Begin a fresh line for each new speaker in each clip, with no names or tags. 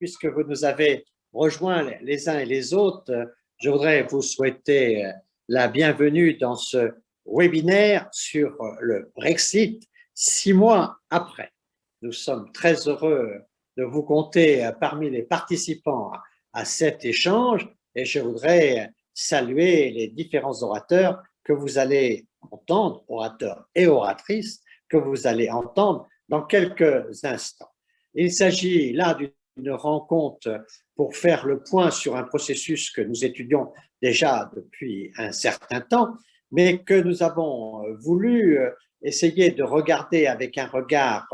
puisque vous nous avez rejoints les uns et les autres, je voudrais vous souhaiter la bienvenue dans ce webinaire sur le Brexit 6 mois après. Nous sommes très heureux de vous compter parmi les participants à cet échange et je voudrais saluer les différents orateurs que vous allez entendre, orateurs et oratrices, que vous allez entendre dans quelques instants. Il s'agit là d'une rencontre pour faire le point sur un processus que nous étudions déjà depuis un certain temps, mais que nous avons voulu essayer de regarder avec un regard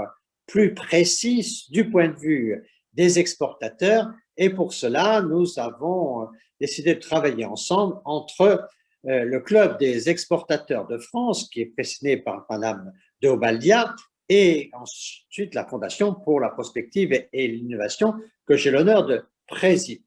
plus précis du point de vue des exportateurs. Et pour cela, nous avons décidé de travailler ensemble entre le Club des exportateurs de France, qui est présidé par Madame Deobaldia, et ensuite la Fondation pour la prospective et l'innovation, que j'ai l'honneur de présider.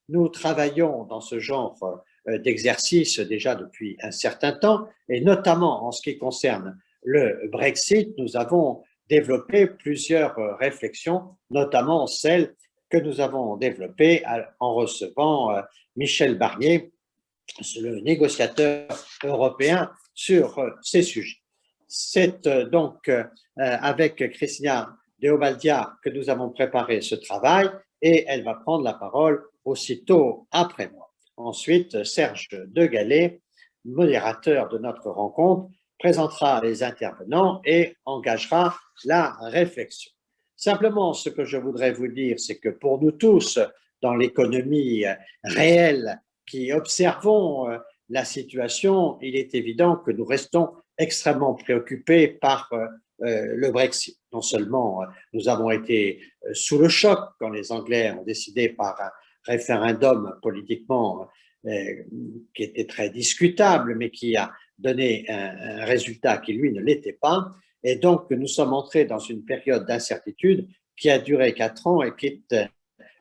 Nous travaillons dans ce genre d'exercice déjà depuis un certain temps, et notamment en ce qui concerne le Brexit, nous avons développé plusieurs réflexions, notamment celle que nous avons développée en recevant Michel Barnier, le négociateur européen, sur ces sujets. C'est donc avec Christina Deobaldia que nous avons préparé ce travail et elle va prendre la parole aussitôt après moi. Ensuite, Serge Degallet, modérateur de notre rencontre, présentera les intervenants et engagera la réflexion. Simplement, ce que je voudrais vous dire, c'est que pour nous tous, dans l'économie réelle qui observons la situation, il est évident que nous restons extrêmement préoccupés par le Brexit. Non seulement nous avons été sous le choc quand les Anglais ont décidé par un référendum politiquement qui était très discutable, mais qui a donné un résultat qui, lui, ne l'était pas. Et donc, nous sommes entrés dans une période d'incertitude qui a duré 4 ans et qui est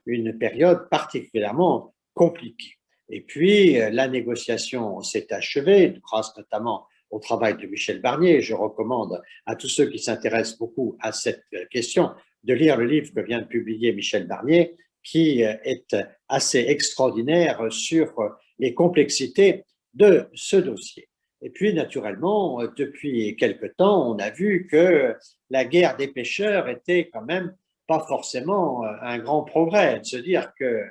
une période particulièrement compliquée. Et puis, la négociation s'est achevée, grâce notamment au travail de Michel Barnier. Je recommande à tous ceux qui s'intéressent beaucoup à cette question de lire le livre que vient de publier Michel Barnier, qui est assez extraordinaire sur les complexités de ce dossier. Et puis, naturellement, depuis quelque temps, on a vu que la guerre des pêcheurs était quand même pas forcément un grand progrès. De se dire que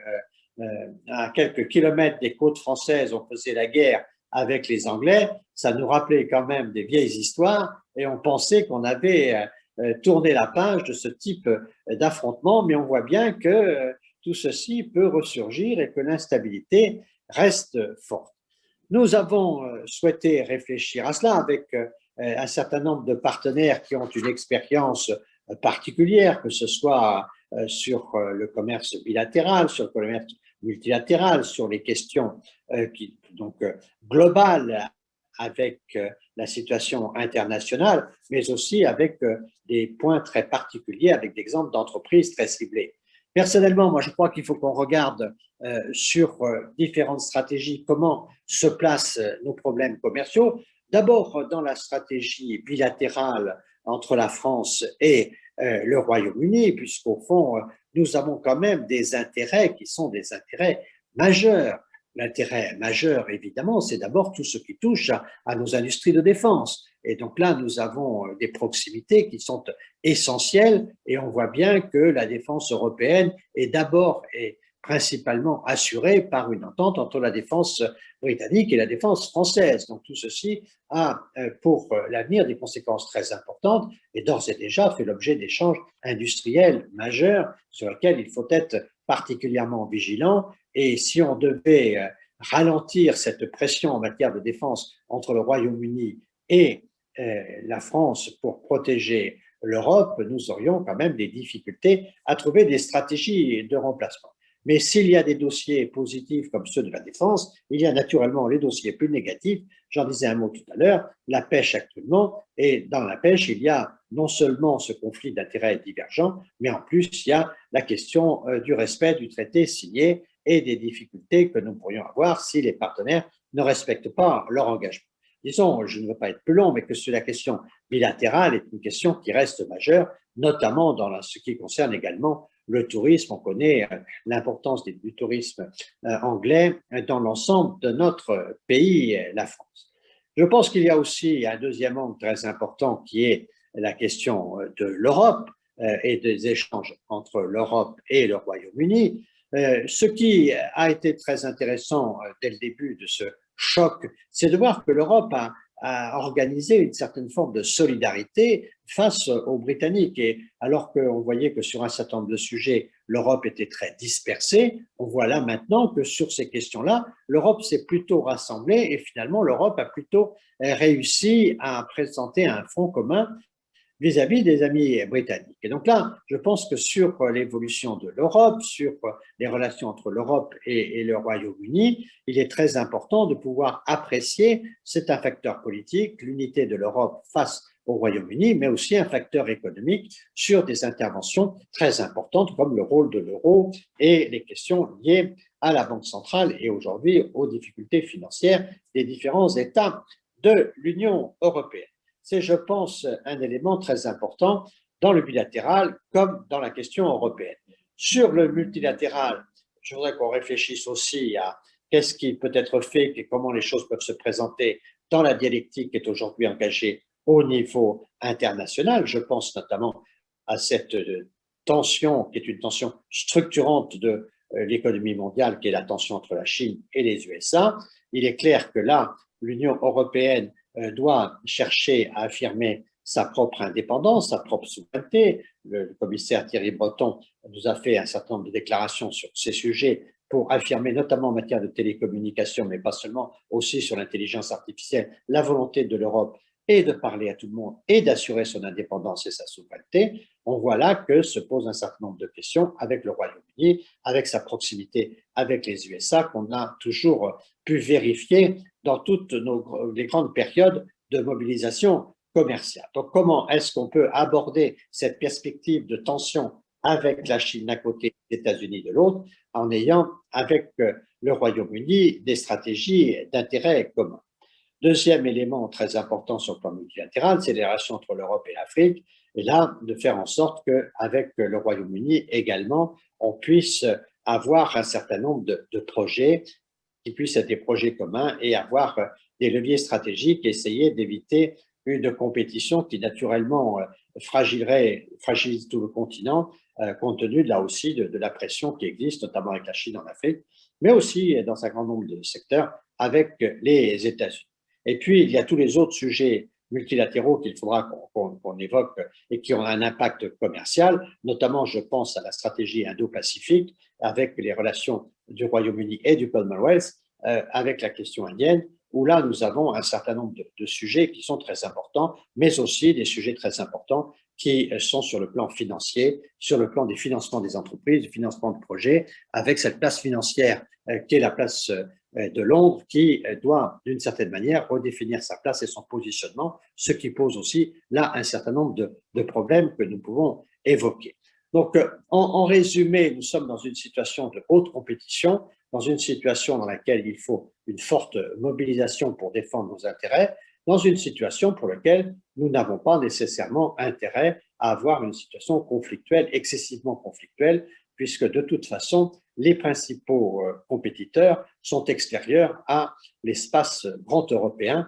à quelques kilomètres des côtes françaises, on faisait la guerre avec les Anglais, ça nous rappelait quand même des vieilles histoires et on pensait qu'on avait tourné la page de ce type d'affrontement, mais on voit bien que tout ceci peut ressurgir et que l'instabilité reste forte. Nous avons souhaité réfléchir à cela avec un certain nombre de partenaires qui ont une expérience particulière, que ce soit sur le commerce bilatéral, sur le commerce multilatéral, sur les questions globales avec la situation internationale, mais aussi avec des points très particuliers, avec des exemples d'entreprises très ciblées. Personnellement, moi, je crois qu'il faut qu'on regarde sur différentes stratégies comment se placent nos problèmes commerciaux. D'abord, dans la stratégie bilatérale entre la France et le Royaume-Uni, puisqu'au fond, nous avons quand même des intérêts qui sont des intérêts majeurs. L'intérêt majeur, évidemment, c'est d'abord tout ce qui touche à nos industries de défense. Et donc là, nous avons des proximités qui sont essentielles et on voit bien que la défense européenne est d'abord et principalement assurée par une entente entre la défense britannique et la défense française. Donc tout ceci a pour l'avenir des conséquences très importantes et d'ores et déjà fait l'objet d'échanges industriels majeurs sur lesquels il faut être particulièrement vigilant. Et si on devait ralentir cette pression en matière de défense entre le Royaume-Uni et la France pour protéger l'Europe, nous aurions quand même des difficultés à trouver des stratégies de remplacement. Mais s'il y a des dossiers positifs comme ceux de la défense, il y a naturellement les dossiers plus négatifs. J'en disais un mot tout à l'heure, la pêche actuellement. Et dans la pêche, il y a non seulement ce conflit d'intérêts divergents, mais en plus, il y a la question du respect du traité signé et des difficultés que nous pourrions avoir si les partenaires ne respectent pas leur engagement. Disons, je ne veux pas être plus long, mais que la question bilatérale est une question qui reste majeure, notamment dans ce qui concerne également le tourisme. On connaît l'importance du tourisme anglais dans l'ensemble de notre pays, la France. Je pense qu'il y a aussi un deuxième angle très important qui est la question de l'Europe et des échanges entre l'Europe et le Royaume-Uni. Ce qui a été très intéressant dès le début de ce choc, c'est de voir que l'Europe a organisé une certaine forme de solidarité face aux Britanniques. Et alors qu'on voyait que sur un certain nombre de sujets, l'Europe était très dispersée, on voit là maintenant que sur ces questions-là, l'Europe s'est plutôt rassemblée et finalement l'Europe a plutôt réussi à présenter un front commun vis-à-vis des amis britanniques. Et donc là, je pense que sur l'évolution de l'Europe, sur les relations entre l'Europe et le Royaume-Uni, il est très important de pouvoir apprécier, c'est un facteur politique, l'unité de l'Europe face au Royaume-Uni, mais aussi un facteur économique sur des interventions très importantes comme le rôle de l'euro et les questions liées à la Banque centrale et aujourd'hui aux difficultés financières des différents États de l'Union européenne. C'est, je pense, un élément très important dans le bilatéral comme dans la question européenne. Sur le multilatéral, je voudrais qu'on réfléchisse aussi à qu'est-ce qui peut être fait et comment les choses peuvent se présenter dans la dialectique qui est aujourd'hui engagée au niveau international. Je pense notamment à cette tension qui est une tension structurante de l'économie mondiale, qui est la tension entre la Chine et les USA. Il est clair que là, l'Union européenne doit chercher à affirmer sa propre indépendance, sa propre souveraineté. Le commissaire Thierry Breton nous a fait un certain nombre de déclarations sur ces sujets pour affirmer, notamment en matière de télécommunications, mais pas seulement, aussi sur l'intelligence artificielle, la volonté de l'Europe et de parler à tout le monde et d'assurer son indépendance et sa souveraineté. On voit là que se pose un certain nombre de questions avec le Royaume-Uni, avec sa proximité avec les USA, qu'on a toujours pu vérifier dans toutes les grandes périodes de mobilisation commerciale. Donc, comment est-ce qu'on peut aborder cette perspective de tension avec la Chine d'un côté et les États-Unis de l'autre, en ayant avec le Royaume-Uni des stratégies d'intérêt commun? Deuxième élément très important sur le plan multilatéral, c'est les relations entre l'Europe et l'Afrique. Et là, de faire en sorte qu'avec le Royaume-Uni également, on puisse avoir un certain nombre de projets qui puissent être des projets communs et avoir des leviers stratégiques, essayer d'éviter une compétition qui naturellement fragilise tout le continent, compte tenu là aussi de la pression qui existe, notamment avec la Chine en Afrique, mais aussi dans un grand nombre de secteurs avec les États-Unis. Et puis, il y a tous les autres sujets multilatéraux qu'il faudra qu'on évoque et qui ont un impact commercial, notamment je pense à la stratégie Indo-Pacifique avec les relations du Royaume-Uni et du Commonwealth, avec la question indienne, où là nous avons un certain nombre de sujets qui sont très importants, mais aussi des sujets très importants qui sont sur le plan financier, sur le plan des financements des entreprises, du financement de projets, avec cette place financière qui est la place de Londres, qui doit d'une certaine manière redéfinir sa place et son positionnement, ce qui pose aussi là un certain nombre de problèmes que nous pouvons évoquer. Donc, en résumé, nous sommes dans une situation de haute compétition, dans une situation dans laquelle il faut une forte mobilisation pour défendre nos intérêts, dans une situation pour laquelle nous n'avons pas nécessairement intérêt à avoir une situation conflictuelle, excessivement conflictuelle, puisque de toute façon, les principaux compétiteurs sont extérieurs à l'espace grand européen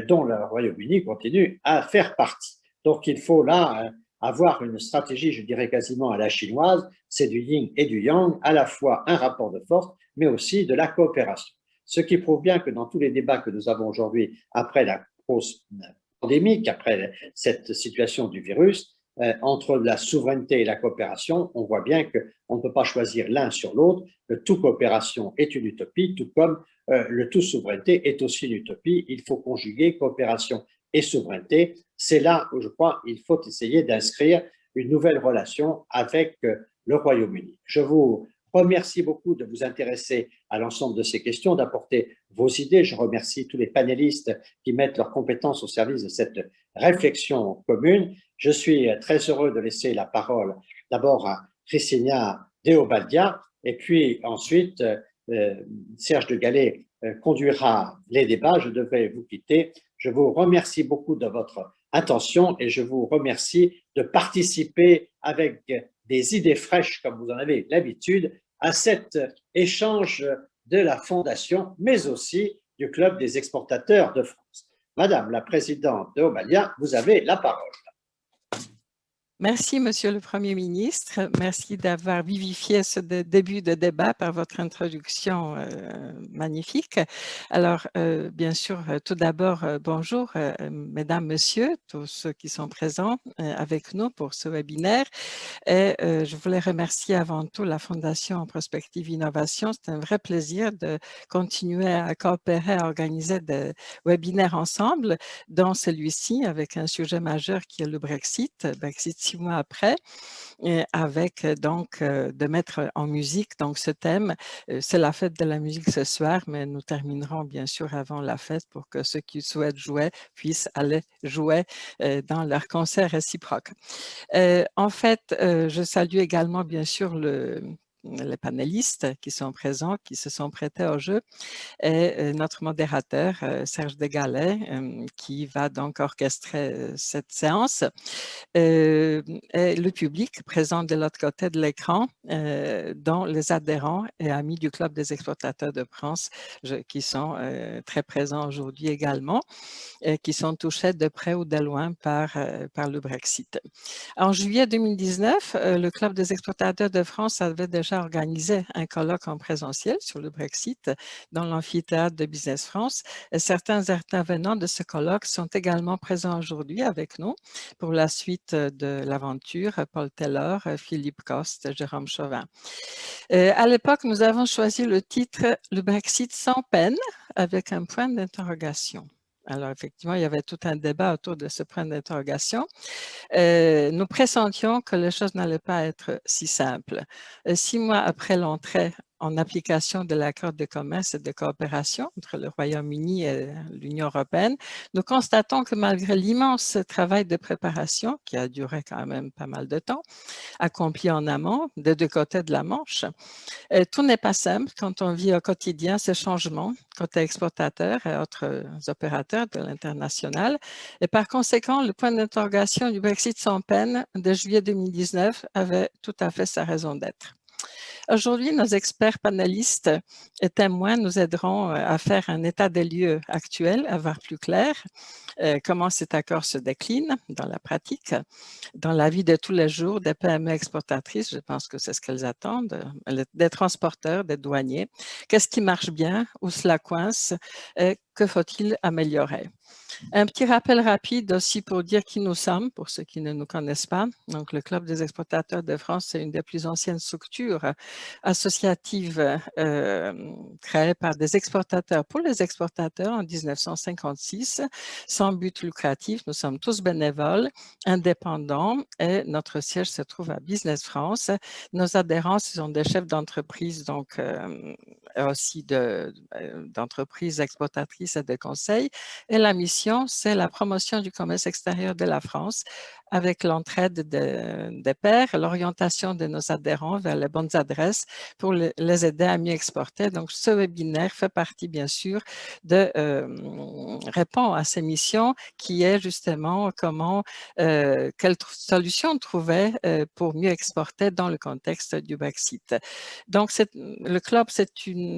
dont le Royaume-Uni continue à faire partie. Donc, il faut là avoir une stratégie, je dirais quasiment à la chinoise, c'est du yin et du yang, à la fois un rapport de force, mais aussi de la coopération. Ce qui prouve bien que dans tous les débats que nous avons aujourd'hui, après la pandémique, après cette situation du virus, entre la souveraineté et la coopération, on voit bien qu'on ne peut pas choisir l'un sur l'autre. Le tout coopération est une utopie, tout comme le tout souveraineté est aussi une utopie. Il faut conjuguer coopération et souveraineté. C'est là où je crois qu'il faut essayer d'inscrire une nouvelle relation avec le Royaume-Uni. Je vous remercie beaucoup de vous intéresser à l'ensemble de ces questions, d'apporter vos idées. Je remercie tous les panélistes qui mettent leurs compétences au service de cette réflexion commune. Je suis très heureux de laisser la parole d'abord à Cristina Deobaldia et puis ensuite Serge de Gallet conduira les débats. Je devrais vous quitter. Je vous remercie beaucoup de votre attention et je vous remercie de participer avec des idées fraîches, comme vous en avez l'habitude, à cet échange de la Fondation, mais aussi du Club des exportateurs de France. Madame la présidente de Obalia, vous avez la parole.
Merci, Monsieur le Premier ministre. Merci d'avoir vivifié ce début de débat par votre introduction magnifique. Alors, bien sûr, tout d'abord, bonjour, Mesdames, Messieurs, tous ceux qui sont présents avec nous pour ce webinaire. Et je voulais remercier avant tout la Fondation Prospective Innovation. C'est un vrai plaisir de continuer à coopérer, à organiser des webinaires ensemble, dont celui-ci avec un sujet majeur qui est le Brexit 6 mois après, et avec donc de mettre en musique donc ce thème. C'est la fête de la musique ce soir, mais nous terminerons bien sûr avant la fête pour que ceux qui souhaitent jouer puissent aller jouer dans leur concert réciproque. En fait, je salue également bien sûr les panélistes qui sont présents, qui se sont prêtés au jeu, et notre modérateur, Serge Degalais, qui va donc orchestrer cette séance. Et le public présent de l'autre côté de l'écran, dont les adhérents et amis du Club des exportateurs de France, qui sont très présents aujourd'hui également, et qui sont touchés de près ou de loin par le Brexit. En juillet 2019, le Club des exportateurs de France avait déjà organisé un colloque en présentiel sur le Brexit dans l'amphithéâtre de Business France. Et certains intervenants de ce colloque sont également présents aujourd'hui avec nous pour la suite de l'aventure, Paul Taylor, Philippe Coste, Jérôme Chauvin. À l'époque, nous avons choisi le titre « Le Brexit sans peine » avec un point d'interrogation. Alors, effectivement, il y avait tout un débat autour de ce point d'interrogation. Nous pressentions que les choses n'allaient pas être si simples. 6 mois après l'entrée en application de l'accord de commerce et de coopération entre le Royaume-Uni et l'Union européenne, nous constatons que malgré l'immense travail de préparation, qui a duré quand même pas mal de temps, accompli en amont, des deux côtés de la Manche, tout n'est pas simple quand on vit au quotidien ces changements côté exportateurs et autres opérateurs de l'international. Et par conséquent, le point d'interrogation du Brexit sans peine de juillet 2019 avait tout à fait sa raison d'être. Aujourd'hui, nos experts panélistes et témoins nous aideront à faire un état des lieux actuel, à voir plus clair comment cet accord se décline dans la pratique, dans la vie de tous les jours des PME exportatrices. Je pense que c'est ce qu'elles attendent, des transporteurs, des douaniers. Qu'est-ce qui marche bien, où cela coince, que faut-il améliorer? Un petit rappel rapide aussi pour dire qui nous sommes, pour ceux qui ne nous connaissent pas. Donc, le Club des exportateurs de France, c'est une des plus anciennes structures associatives créées par des exportateurs pour les exportateurs en 1956, sans but lucratif. Nous sommes tous bénévoles, indépendants et notre siège se trouve à Business France. Nos adhérents, ce sont des chefs d'entreprise, donc aussi d'entreprises exportatrices et de conseils. Et la mission, c'est la promotion du commerce extérieur de la France avec l'entraide des pairs, l'orientation de nos adhérents vers les bonnes adresses pour les aider à mieux exporter. Donc, ce webinaire fait partie, bien sûr, de répondre à ces missions qui est justement quelle solution trouver pour mieux exporter dans le contexte du Brexit. Donc, le club, c'est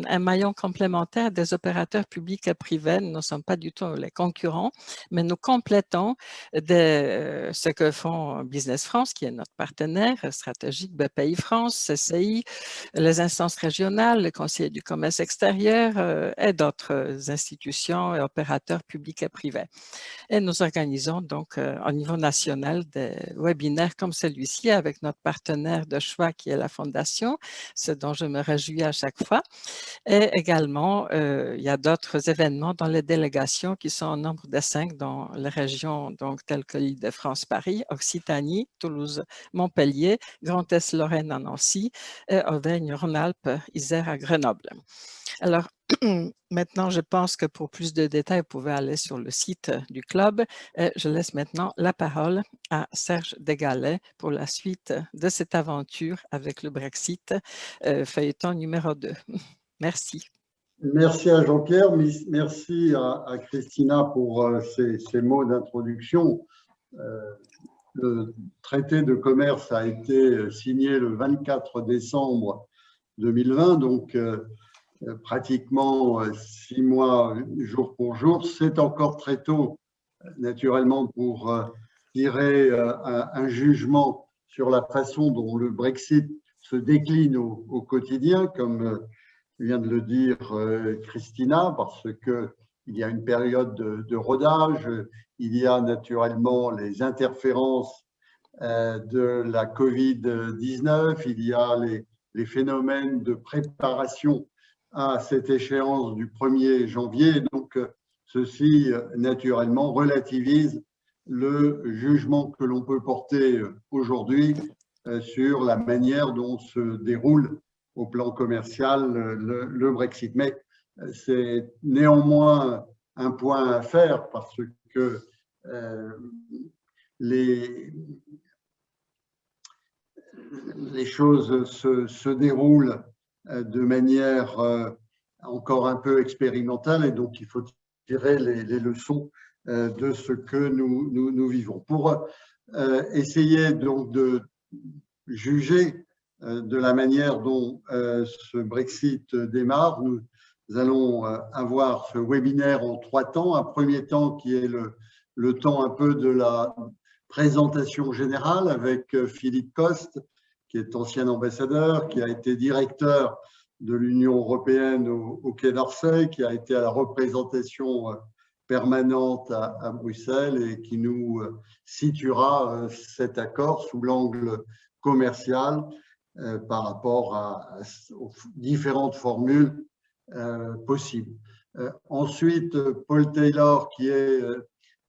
un maillon complémentaire des opérateurs publics et privés. Nous ne sommes pas du tout les concurrents, mais nous complétons ce que font Business France, qui est notre partenaire stratégique, BPI France, CCI, les instances régionales, le Conseil du commerce extérieur et d'autres institutions et opérateurs publics et privés. Et nous organisons donc au niveau national des webinaires comme celui-ci avec notre partenaire de choix qui est la Fondation, ce dont je me réjouis à chaque fois. Et également, il y a d'autres événements dans les délégations qui sont au nombre de 5 dans les régions donc, telles que l'Île-de-France-Paris, Occitanie, Toulouse, Montpellier, Grand Est, Lorraine à Nancy et Auvergne-Rhône-Alpes, Isère à Grenoble. Alors, maintenant, je pense que pour plus de détails, vous pouvez aller sur le site du club. Je laisse maintenant la parole à Serge Degalais pour la suite de cette aventure avec le Brexit, feuilleton numéro 2. Merci.
Merci à Jean-Pierre, merci à Christina pour ces mots d'introduction. Le traité de commerce a été signé le 24 décembre 2020, donc pratiquement 6 mois jour pour jour. C'est encore très tôt, naturellement, pour tirer un jugement sur la façon dont le Brexit se décline au quotidien, comme vient de le dire Christina, parce qu'il y a une période de rodage, il y a naturellement les interférences de la Covid-19, il y a les phénomènes de préparation à cette échéance du 1er janvier. Donc, ceci, naturellement, relativise le jugement que l'on peut porter aujourd'hui sur la manière dont se déroule au plan commercial le Brexit. Mais c'est néanmoins un point à faire parce que les choses se déroulent de manière encore un peu expérimentale et donc il faut tirer les leçons de ce que nous vivons. Pour essayer donc de juger de la manière dont ce Brexit démarre, nous allons avoir ce webinaire en 3 temps. Un premier temps qui est le temps un peu de la présentation générale avec Philippe Coste, qui est ancien ambassadeur, qui a été directeur de l'Union européenne au Quai d'Orsay, qui a été à la représentation permanente à Bruxelles et qui nous situera cet accord sous l'angle commercial par rapport aux différentes formules possibles. Ensuite, Paul Taylor, qui est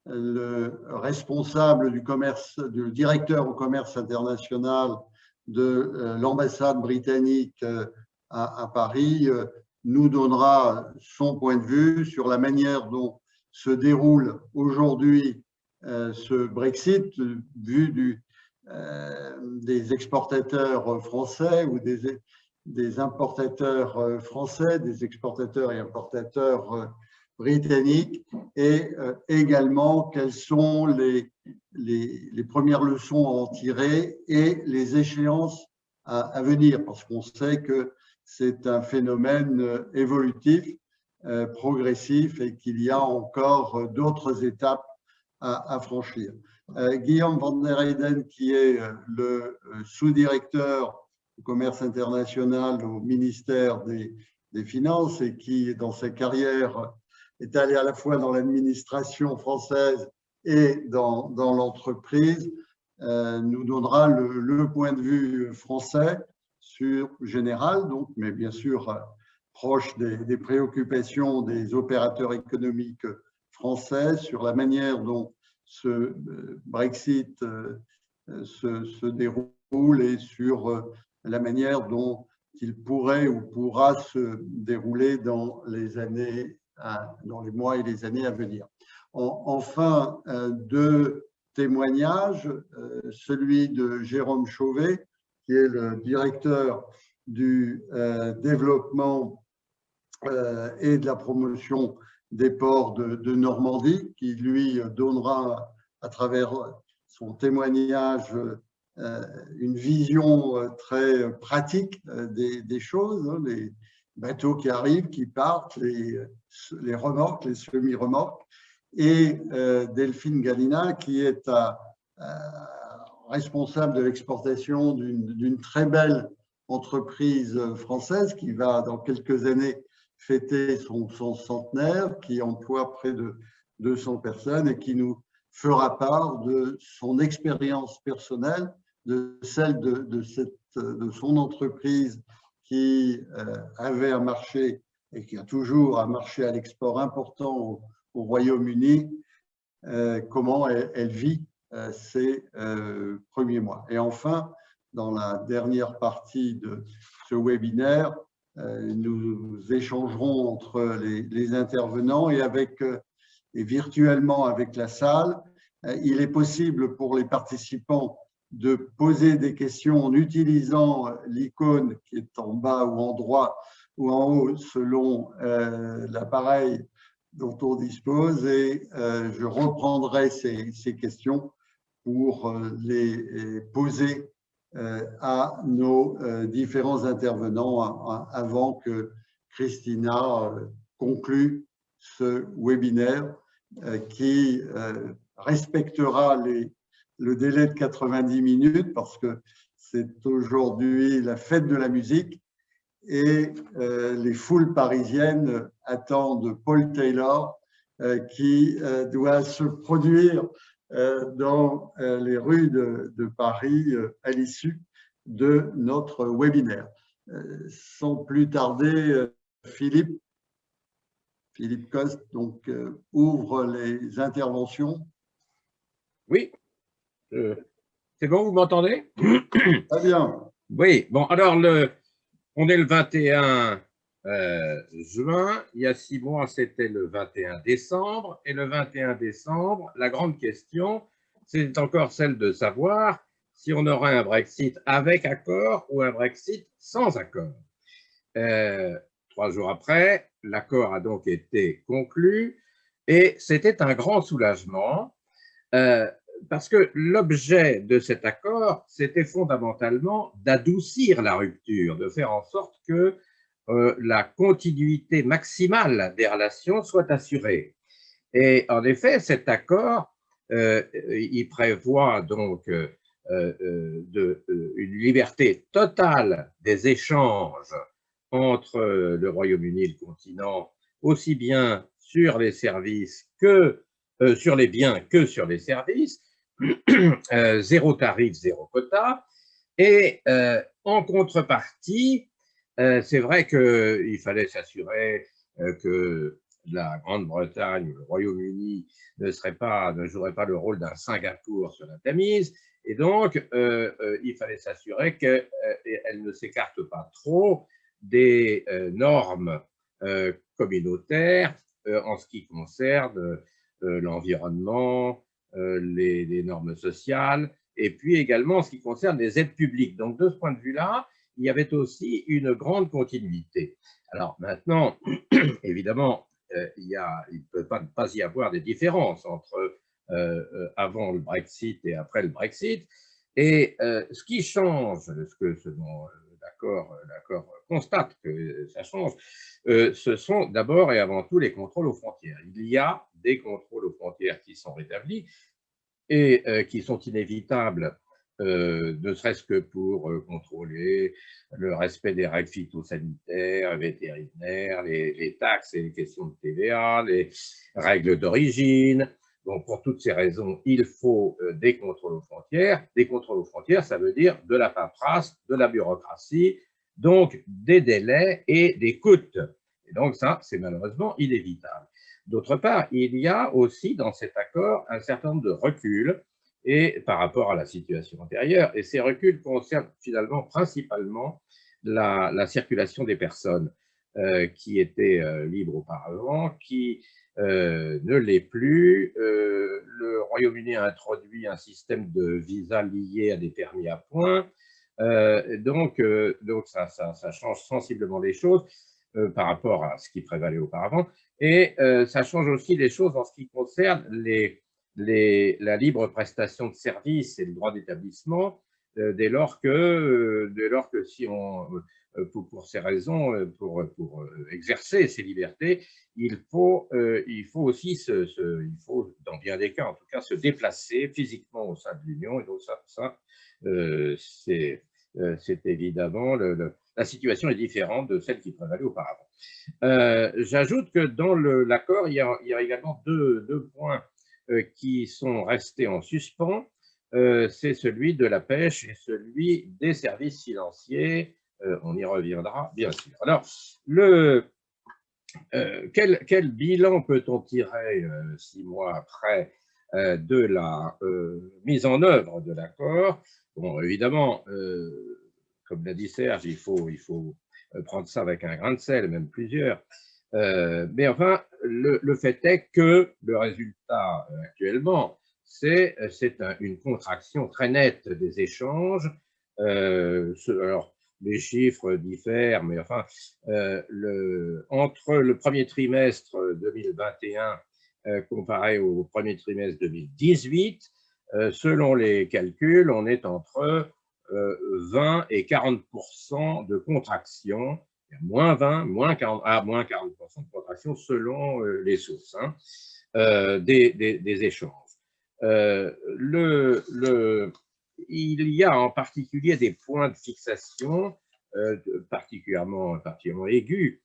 le responsable du directeur au commerce international de l'ambassade britannique à Paris, nous donnera son point de vue sur la manière dont se déroule aujourd'hui ce Brexit, vu des exportateurs français ou des importateurs français, des exportateurs et importateurs britanniques, et également quelles sont les premières leçons à en tirer et les échéances à venir, parce qu'on sait que c'est un phénomène évolutif, progressif, et qu'il y a encore d'autres étapes à franchir. Guillaume van der Heyden, qui est le sous-directeur du commerce international au ministère des Finances et qui, dans sa carrière, est allé à la fois dans l'administration française et dans l'entreprise, nous donnera le point de vue français général, donc, mais bien sûr proche des préoccupations des opérateurs économiques français sur la manière dont ce Brexit se déroule et sur la manière dont il pourrait ou pourra se dérouler dans les mois et les années à venir. Enfin, 2 témoignages, celui de Jérôme Chauvet, qui est le directeur du développement et de la promotion des ports de Normandie, qui lui donnera à travers son témoignage une vision très pratique des choses, hein, les bateaux qui arrivent, qui partent, les remorques, les semi-remorques, et Delphine Galina, qui est responsable de l'exportation d'une très belle entreprise française qui va dans quelques années fêter son centenaire, qui emploie près de 200 personnes et qui nous fera part de son expérience personnelle, de celle de son entreprise qui avait un marché et qui a toujours un marché à l'export important au Royaume-Uni, comment elle vit ces premiers mois. Et enfin, dans la dernière partie de ce webinaire, nous échangerons entre les intervenants et virtuellement avec la salle. Il est possible pour les participants de poser des questions en utilisant l'icône qui est en bas ou en droit ou en haut selon l'appareil dont on dispose, et je reprendrai ces questions pour les poser à nos différents intervenants avant que Christina conclue ce webinaire qui respectera le délai de 90 minutes parce que c'est aujourd'hui la fête de la musique et les foules parisiennes attendent Paul Taylor qui doit se produire dans les rues de Paris à l'issue de notre webinaire. Sans plus tarder, Philippe Coste donc, ouvre les interventions.
Oui, c'est bon, vous m'entendez?
Très bien.
Oui, bon, alors on est le 21 juin, il y a 6 mois, c'était le 21 décembre, et le 21 décembre, la grande question, c'est encore celle de savoir si on aurait un Brexit avec accord ou un Brexit sans accord. 3 jours après, l'accord a donc été conclu, et c'était un grand soulagement, parce que l'objet de cet accord, c'était fondamentalement d'adoucir la rupture, de faire en sorte que la continuité maximale des relations soit assurée. Et en effet, cet accord, il prévoit donc une liberté totale des échanges entre le Royaume-Uni et le continent, aussi bien sur les services que sur les biens que sur les services, zéro tarif, zéro quota. Et en contrepartie, c'est vrai qu'il fallait s'assurer que la Grande-Bretagne, le Royaume-Uni ne jouerait pas le rôle d'un Singapour sur la Tamise. Et donc, il fallait s'assurer qu'elle ne s'écarte pas trop des normes communautaires en ce qui concerne l'environnement, les normes sociales, et puis également en ce qui concerne les aides publiques. Donc, de ce point de vue-là, il y avait aussi une grande continuité. Alors maintenant, évidemment, il ne peut pas y avoir des différences entre avant le Brexit et après le Brexit. Et ce qui change, ce dont l'accord constate que ça change, ce sont d'abord et avant tout les contrôles aux frontières. Il y a des contrôles aux frontières qui sont rétablis et qui sont inévitables, ne serait-ce que pour contrôler le respect des règles phytosanitaires, vétérinaires, les taxes et les questions de TVA, les règles d'origine. Donc, pour toutes ces raisons, il faut des contrôles aux frontières. Des contrôles aux frontières, ça veut dire de la paperasse, de la bureaucratie, donc des délais et des coûts. Et donc, ça, c'est malheureusement inévitable. D'autre part, il y a aussi dans cet accord un certain nombre de reculs et par rapport à la situation antérieure. Et ces reculs concernent finalement principalement la circulation des personnes qui étaient libres auparavant, qui ne l'est plus. Le Royaume-Uni a introduit un système de visa lié à des permis à points. Donc ça change sensiblement les choses par rapport à ce qui prévalait auparavant. Et ça change aussi les choses en ce qui concerne la libre prestation de services et le droit d'établissement, dès lors que si on, pour ces raisons, pour exercer ces libertés, il faut aussi, il faut, dans bien des cas en tout cas, se déplacer physiquement au sein de l'Union. Et donc c'est évidemment, la situation est différente de celle qui prévalait auparavant. J'ajoute que dans l'accord, il y a également deux points qui sont restés en suspens. C'est celui de la pêche et celui des services financiers. On y reviendra, bien sûr. Alors, quel bilan peut-on tirer 6 mois après de la mise en œuvre de l'accord? Bon, évidemment, comme l'a dit Serge, il faut prendre ça avec un grain de sel, même plusieurs. Mais enfin, le fait est que le résultat actuellement, c'est une contraction très nette des échanges. Alors, les chiffres diffèrent, mais enfin, entre le premier trimestre 2021 comparé au premier trimestre 2018, selon les calculs, on est entre 20 et 40% de contraction, moins 20, moins 40, moins 40% de contraction selon les sources, hein, des échanges. Il y a en particulier des points de fixation particulièrement aigus.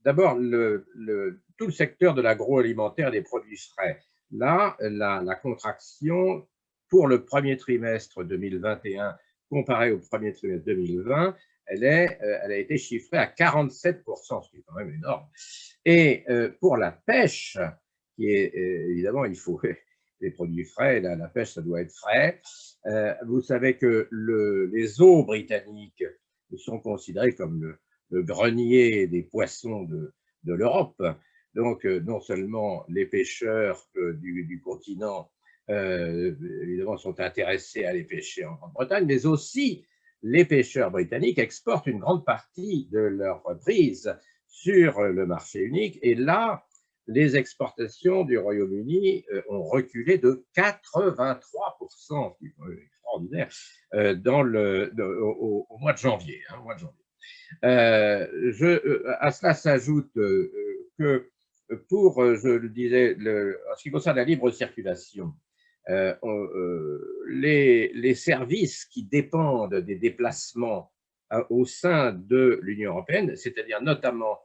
D'abord, tout le secteur de l'agroalimentaire et des produits frais. Là, la contraction pour le premier trimestre 2021 comparé au premier trimestre 2020, elle a été chiffrée à 47%, ce qui est quand même énorme. Et pour la pêche, qui est évidemment, il faut les produits frais, la pêche, ça doit être frais. Vous savez que les eaux britanniques sont considérées comme le grenier des poissons de l'Europe. Donc, non seulement les pêcheurs du continent, évidemment, sont intéressés à aller pêcher en Grande-Bretagne, mais aussi les pêcheurs britanniques exportent une grande partie de leur prise sur le marché unique. Et là, les exportations du Royaume-Uni ont reculé de 83%, ce qui est extraordinaire, au mois de janvier. Hein, à cela s'ajoute que pour, je le disais, en ce qui concerne la libre circulation, les services qui dépendent des déplacements au sein de l'Union européenne, c'est-à-dire notamment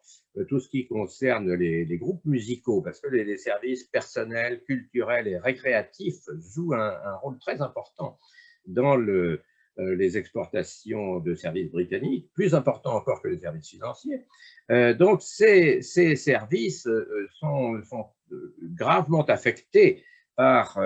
tout ce qui concerne les groupes musicaux, parce que les services personnels, culturels et récréatifs jouent un rôle très important dans les exportations de services britanniques, plus important encore que les services financiers. Donc, ces services sont gravement affectés par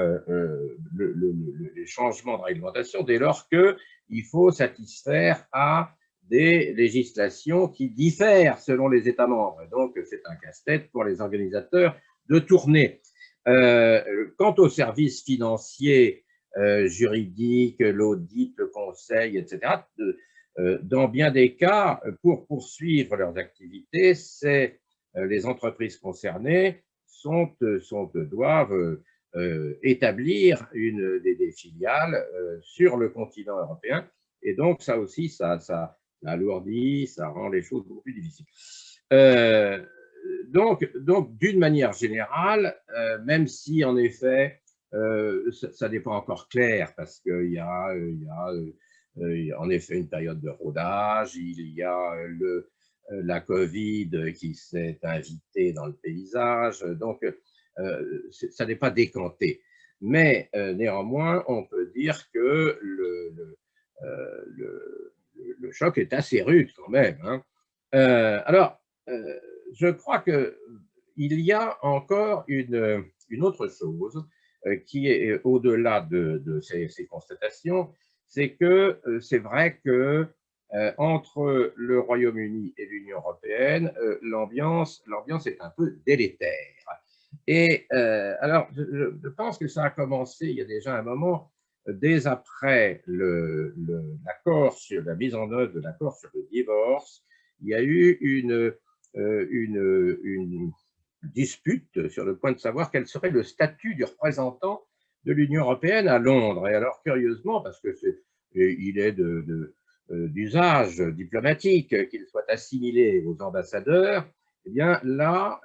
les changements de réglementation dès lors qu'il faut satisfaire à des législations qui diffèrent selon les États membres. Donc, c'est un casse-tête pour les organisateurs de tournées. Quant aux services financiers, juridiques, l'audit, le conseil, etc., dans bien des cas, pour poursuivre leurs activités, les entreprises concernées doivent établir des filiales sur le continent européen. Et donc, ça aussi, ça alourdit, ça rend les choses beaucoup plus difficiles. Donc d'une manière générale, même si en effet, ça n'est pas encore clair, parce qu'il y a en effet une période de rodage, il y a la Covid qui s'est invitée dans le paysage, donc ça n'est pas décanté. Mais néanmoins, on peut dire que le choc est assez rude quand même. Hein. Alors, je crois qu'il y a encore une autre chose qui est au-delà de ces constatations, c'est que c'est vrai que entre le Royaume-Uni et l'Union européenne, l'ambiance est un peu délétère. Et alors, je pense que ça a commencé il y a déjà un moment, dès après l'accord sur la mise en œuvre de l'accord sur le divorce, il y a eu une dispute sur le point de savoir quel serait le statut du représentant de l'Union européenne à Londres. Et alors, curieusement, parce que il est d'usage diplomatique qu'il soit assimilé aux ambassadeurs, eh bien là,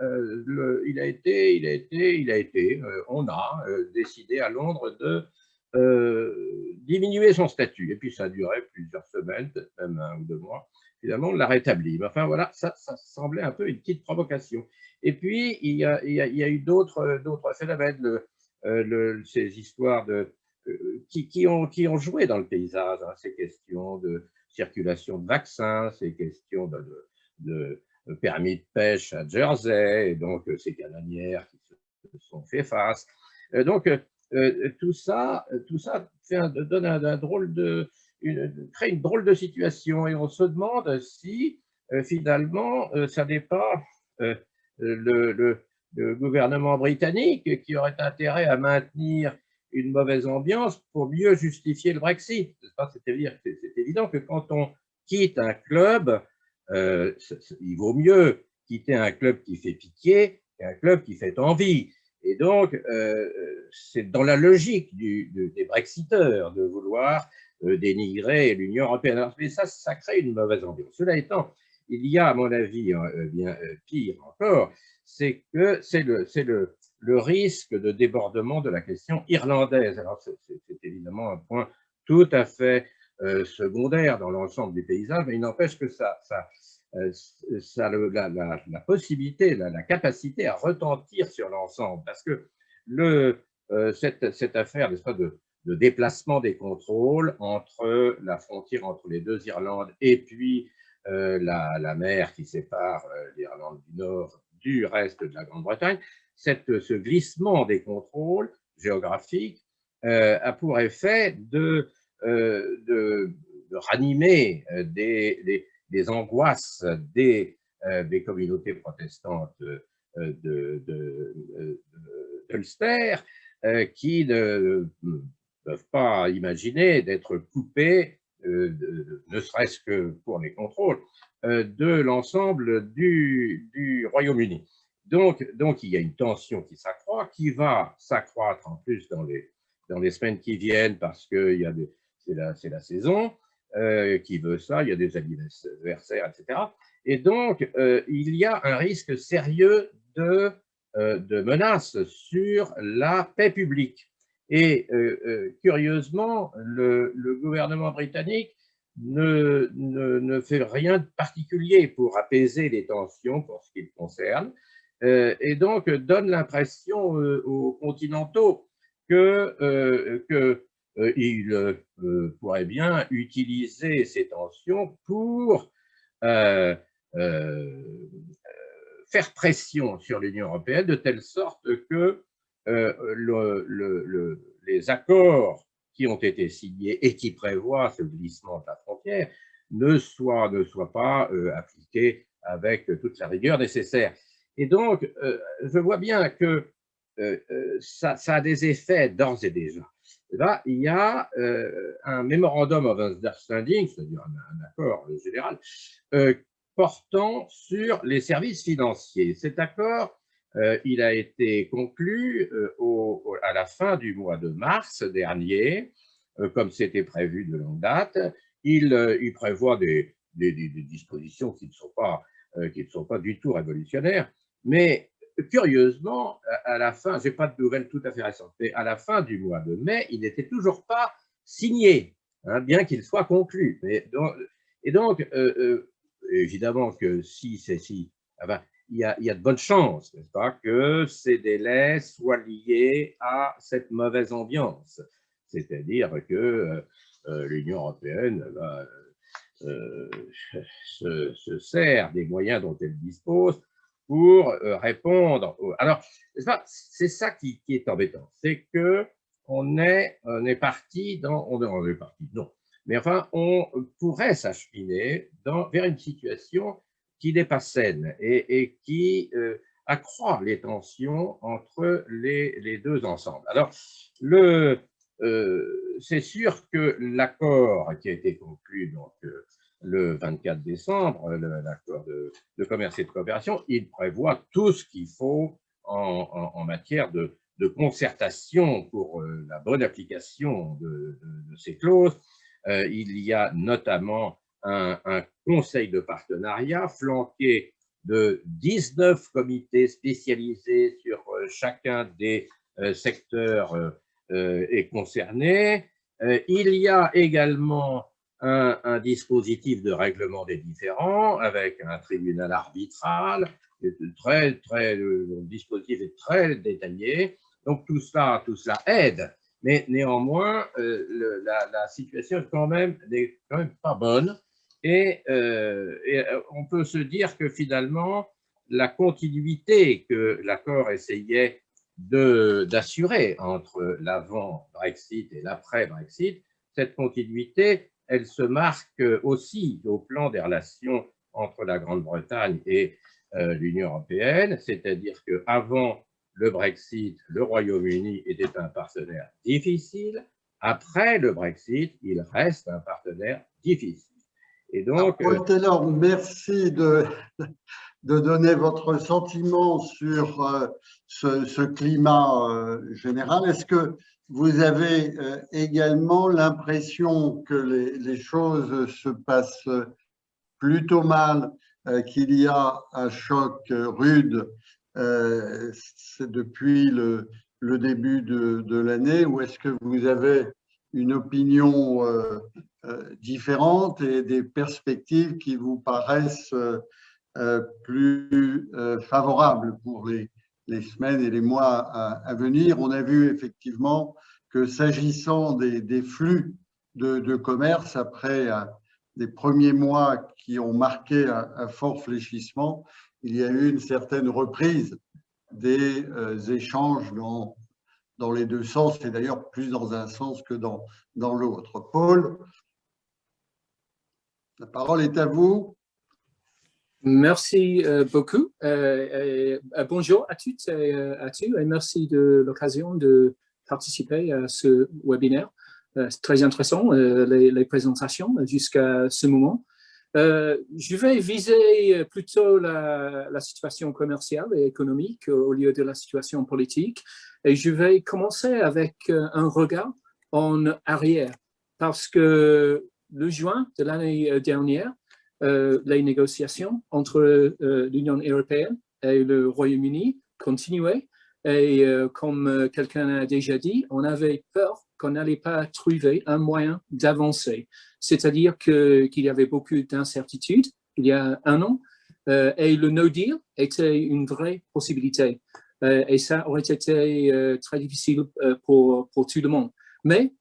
on a décidé à Londres de diminuer son statut. Et puis ça a duré plusieurs semaines, peut-être même 1 ou 2 mois. Finalement, on l'a rétabli. Mais enfin voilà, ça semblait un peu une petite provocation. Et puis, il y a eu d'autres phénomènes, ces histoires qui ont joué dans le paysage, hein, ces questions de circulation de vaccins, ces questions de permis de pêche à Jersey, et donc ces canonnières qui se sont fait face. Donc, tout ça crée une drôle de situation, et on se demande si finalement ça n'est pas le gouvernement britannique qui aurait intérêt à maintenir une mauvaise ambiance pour mieux justifier le Brexit. C'est évident que quand on quitte un club, il vaut mieux quitter un club qui fait pitié qu'un club qui fait envie. Et donc, c'est dans la logique des Brexiteurs de vouloir dénigrer l'Union européenne. Alors, mais ça crée une mauvaise ambiance. Cela étant, il y a, à mon avis, bien pire encore, c'est que c'est le risque de débordement de la question irlandaise. Alors, c'est évidemment un point tout à fait secondaire dans l'ensemble du paysage, mais il n'empêche que ça la possibilité, la capacité à retentir sur l'ensemble, parce que cette affaire, n'est-ce pas, de déplacement des contrôles entre la frontière entre les deux Irlandes et puis la mer qui sépare l'Irlande du Nord du reste de la Grande-Bretagne, ce glissement des contrôles géographiques a pour effet de ranimer des angoisses des communautés protestantes d'Ulster qui ne peuvent pas imaginer d'être coupées, ne serait-ce que pour les contrôles, de l'ensemble du Royaume-Uni. Donc, il y a une tension qui s'accroît, qui va s'accroître en plus dans les semaines qui viennent, parce que c'est la saison qui veut ça, il y a des anniversaires, etc. Et donc, il y a un risque sérieux de menace sur la paix publique. Et curieusement, le gouvernement britannique ne fait rien de particulier pour apaiser les tensions pour ce qui le concerne, et donc donne l'impression aux continentaux qu'il pourrait bien utiliser ces tensions pour faire pression sur l'Union européenne de telle sorte que les accords qui ont été signés et qui prévoient ce glissement de la frontière ne soient pas appliqués avec toute la rigueur nécessaire. Et donc, je vois bien que ça a des effets d'ores et déjà. Là, il y a un Memorandum of Understanding, c'est-à-dire un accord général, portant sur les services financiers. Cet accord, il a été conclu à la fin du mois de mars dernier, comme c'était prévu de longue date. Il prévoit des dispositions qui ne sont pas du tout révolutionnaires, mais curieusement, à la fin, je n'ai pas de nouvelles tout à fait récentes, mais à la fin du mois de mai, il n'était toujours pas signé, hein, bien qu'il soit conclu. Et donc, évidemment que enfin, il y a de bonnes chances, n'est-ce pas, que ces délais soient liés à cette mauvaise ambiance. C'est-à-dire que l'Union européenne se sert des moyens dont elle dispose pour répondre. Alors, c'est ça qui est embêtant, c'est que on est parti non. Mais enfin, on pourrait s'acheminer vers une situation qui n'est pas saine et qui accroît les tensions entre les deux ensembles. Alors, c'est sûr que l'accord qui a été conclu donc, le 24 décembre, l'accord de commerce et de coopération, il prévoit tout ce qu'il faut en matière de concertation pour la bonne application de ces clauses. Il y a notamment un conseil de partenariat flanqué de 19 comités spécialisés sur chacun des secteurs est concerné. Il y a également un dispositif de règlement des différends avec un tribunal arbitral. Le dispositif est très détaillé. Donc tout cela aide. Mais néanmoins, la situation n'est quand même pas bonne. Et on peut se dire que finalement, la continuité que l'accord essayait d'assurer entre l'avant-Brexit et l'après-Brexit, cette continuité, elle se marque aussi au plan des relations entre la Grande-Bretagne et l'Union européenne, c'est-à-dire qu'avant le Brexit, le Royaume-Uni était un partenaire difficile. Après le Brexit, il reste un partenaire difficile. Et donc,
Paul Taylor, merci de donner votre sentiment sur ce climat général. Est-ce que vous avez également l'impression que les choses se passent plutôt mal, qu'il y a un choc rude depuis le début de l'année, ou est-ce que vous avez une opinion différente et des perspectives qui vous paraissent plus favorables pour les semaines et les mois à venir? On a vu effectivement que s'agissant des flux de commerce, après des premiers mois qui ont marqué un fort fléchissement, il y a eu une certaine reprise des échanges dans les deux sens, et d'ailleurs plus dans un sens que dans l'autre. Paul, la parole est à vous.
Merci beaucoup. Bonjour à toutes et à tous, et merci de l'occasion de participer à ce webinaire. C'est très intéressant, les présentations jusqu'à ce moment. Je vais viser plutôt la situation commerciale et économique au lieu de la situation politique. Et je vais commencer avec un regard en arrière, parce que le juin de l'année dernière, les négociations entre l'Union européenne et le Royaume-Uni continuaient. Et comme quelqu'un a déjà dit, on avait peur qu'on n'allait pas trouver un moyen d'avancer. C'est-à-dire qu'il y avait beaucoup d'incertitudes il y a un an, et le no deal était une vraie possibilité. Et ça aurait été très difficile pour tout le monde. Mais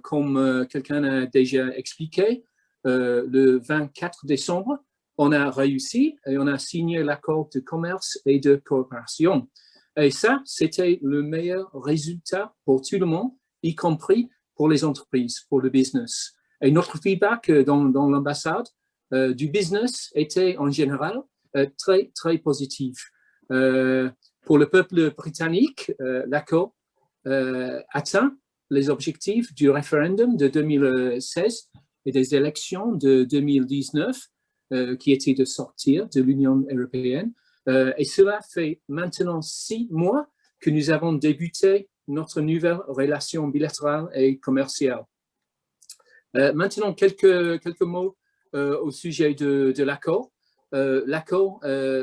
comme quelqu'un a déjà expliqué, le 24 décembre, on a réussi et on a signé l'accord de commerce et de coopération. Et ça, c'était le meilleur résultat pour tout le monde, y compris pour les entreprises, pour le business. Et notre feedback dans l'ambassade du business était en général très, très positif. Pour le peuple britannique, l'accord atteint les objectifs du référendum de 2016 et des élections de 2019, qui étaient de sortir de l'Union européenne. Et cela fait maintenant 6 mois que nous avons débuté notre nouvelle relation bilatérale et commerciale. Maintenant, quelques mots au sujet de l'accord. L'accord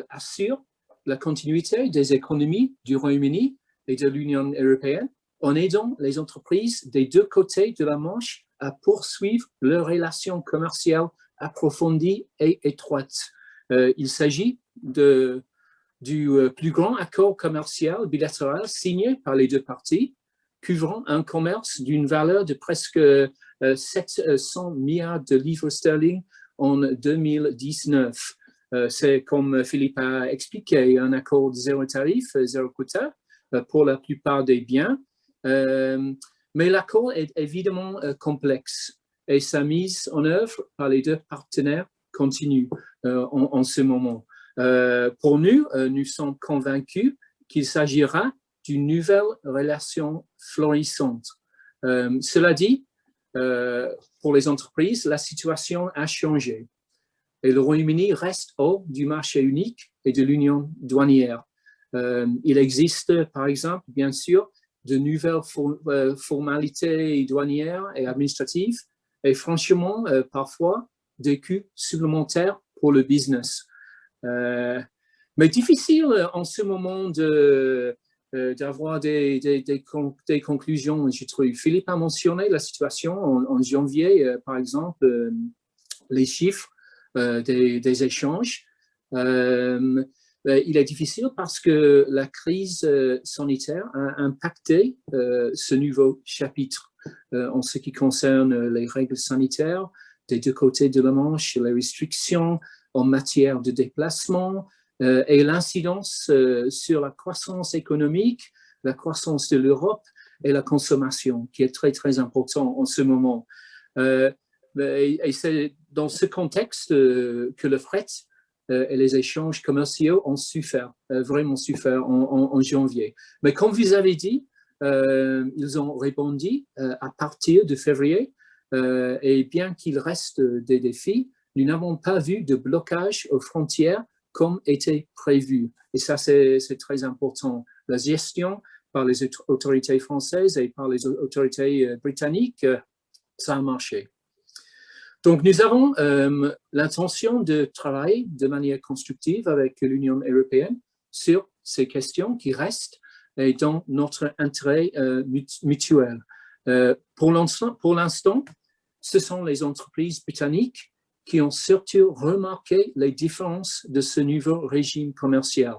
assure la continuité des économies du Royaume-Uni et de l'Union européenne en aidant les entreprises des deux côtés de la Manche à poursuivre leurs relations commerciales approfondies et étroites. Il s'agit du plus grand accord commercial bilatéral signé par les deux parties, couvrant un commerce d'une valeur de presque 700 milliards de livres sterling en 2019. C'est, comme Philippe a expliqué, un accord de zéro tarif, zéro quota pour la plupart des biens. Mais l'accord est évidemment complexe et sa mise en œuvre par les deux partenaires continue en ce moment. Pour nous, nous sommes convaincus qu'il s'agira d'une nouvelle relation florissante. Cela dit, pour les entreprises, la situation a changé et le Royaume-Uni reste hors du marché unique et de l'union douanière. Il existe, par exemple, bien sûr, de nouvelles formalités douanières et administratives et franchement, parfois, des coûts supplémentaires pour le business. Mais difficile en ce moment d'avoir des conclusions, je trouve. Philippe a mentionné la situation en janvier, par exemple, les chiffres des échanges. Il est difficile parce que la crise sanitaire a impacté ce nouveau chapitre en ce qui concerne les règles sanitaires des deux côtés de la Manche, les restrictions en matière de déplacement et l'incidence sur la croissance économique, la croissance de l'Europe et la consommation, qui est très, très important en ce moment. Et c'est dans ce contexte que le fret et les échanges commerciaux ont souffert, vraiment souffert en janvier. Mais comme vous avez dit, ils ont rebondi à partir de février et bien qu'il reste des défis, nous n'avons pas vu de blocage aux frontières comme était prévu. Et ça, c'est très important. La gestion par les autorités françaises et par les autorités britanniques, ça a marché. Donc, nous avons l'intention de travailler de manière constructive avec l'Union européenne sur ces questions qui restent et dans notre intérêt mutuel. Pour l'instant, ce sont les entreprises britanniques qui ont surtout remarqué les différences de ce nouveau régime commercial,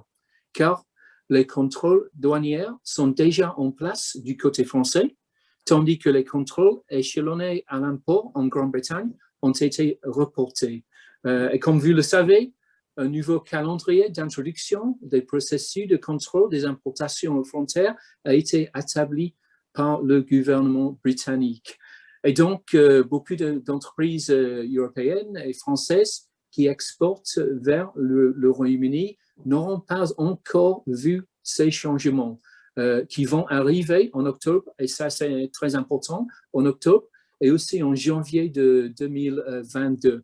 car les contrôles douaniers sont déjà en place du côté français, tandis que les contrôles échelonnés à l'import en Grande-Bretagne ont été reportés. Et comme vous le savez, un nouveau calendrier d'introduction des processus de contrôle des importations aux frontières a été établi par le gouvernement britannique. Et donc, beaucoup d'entreprises européennes et françaises qui exportent vers le Royaume-Uni n'auront pas encore vu ces changements qui vont arriver en octobre, et ça c'est très important, en octobre et aussi en janvier de 2022.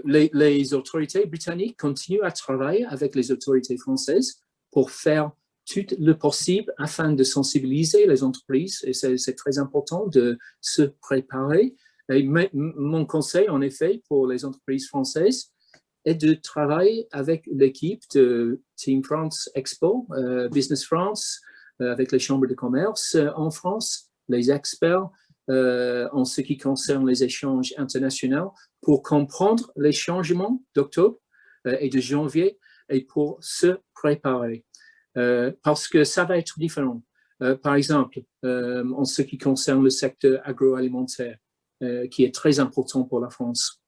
Les autorités britanniques continuent à travailler avec les autorités françaises pour faire tout le possible afin de sensibiliser les entreprises, et c'est très important de se préparer. Et mon conseil, en effet, pour les entreprises françaises est de travailler avec l'équipe de Team France Expo, Business France, avec les chambres de commerce en France, les experts en ce qui concerne les échanges internationaux, pour comprendre les changements d'octobre et de janvier et pour se préparer. Parce que ça va être différent. Par exemple, en ce qui concerne le secteur agroalimentaire, qui est très important pour la France.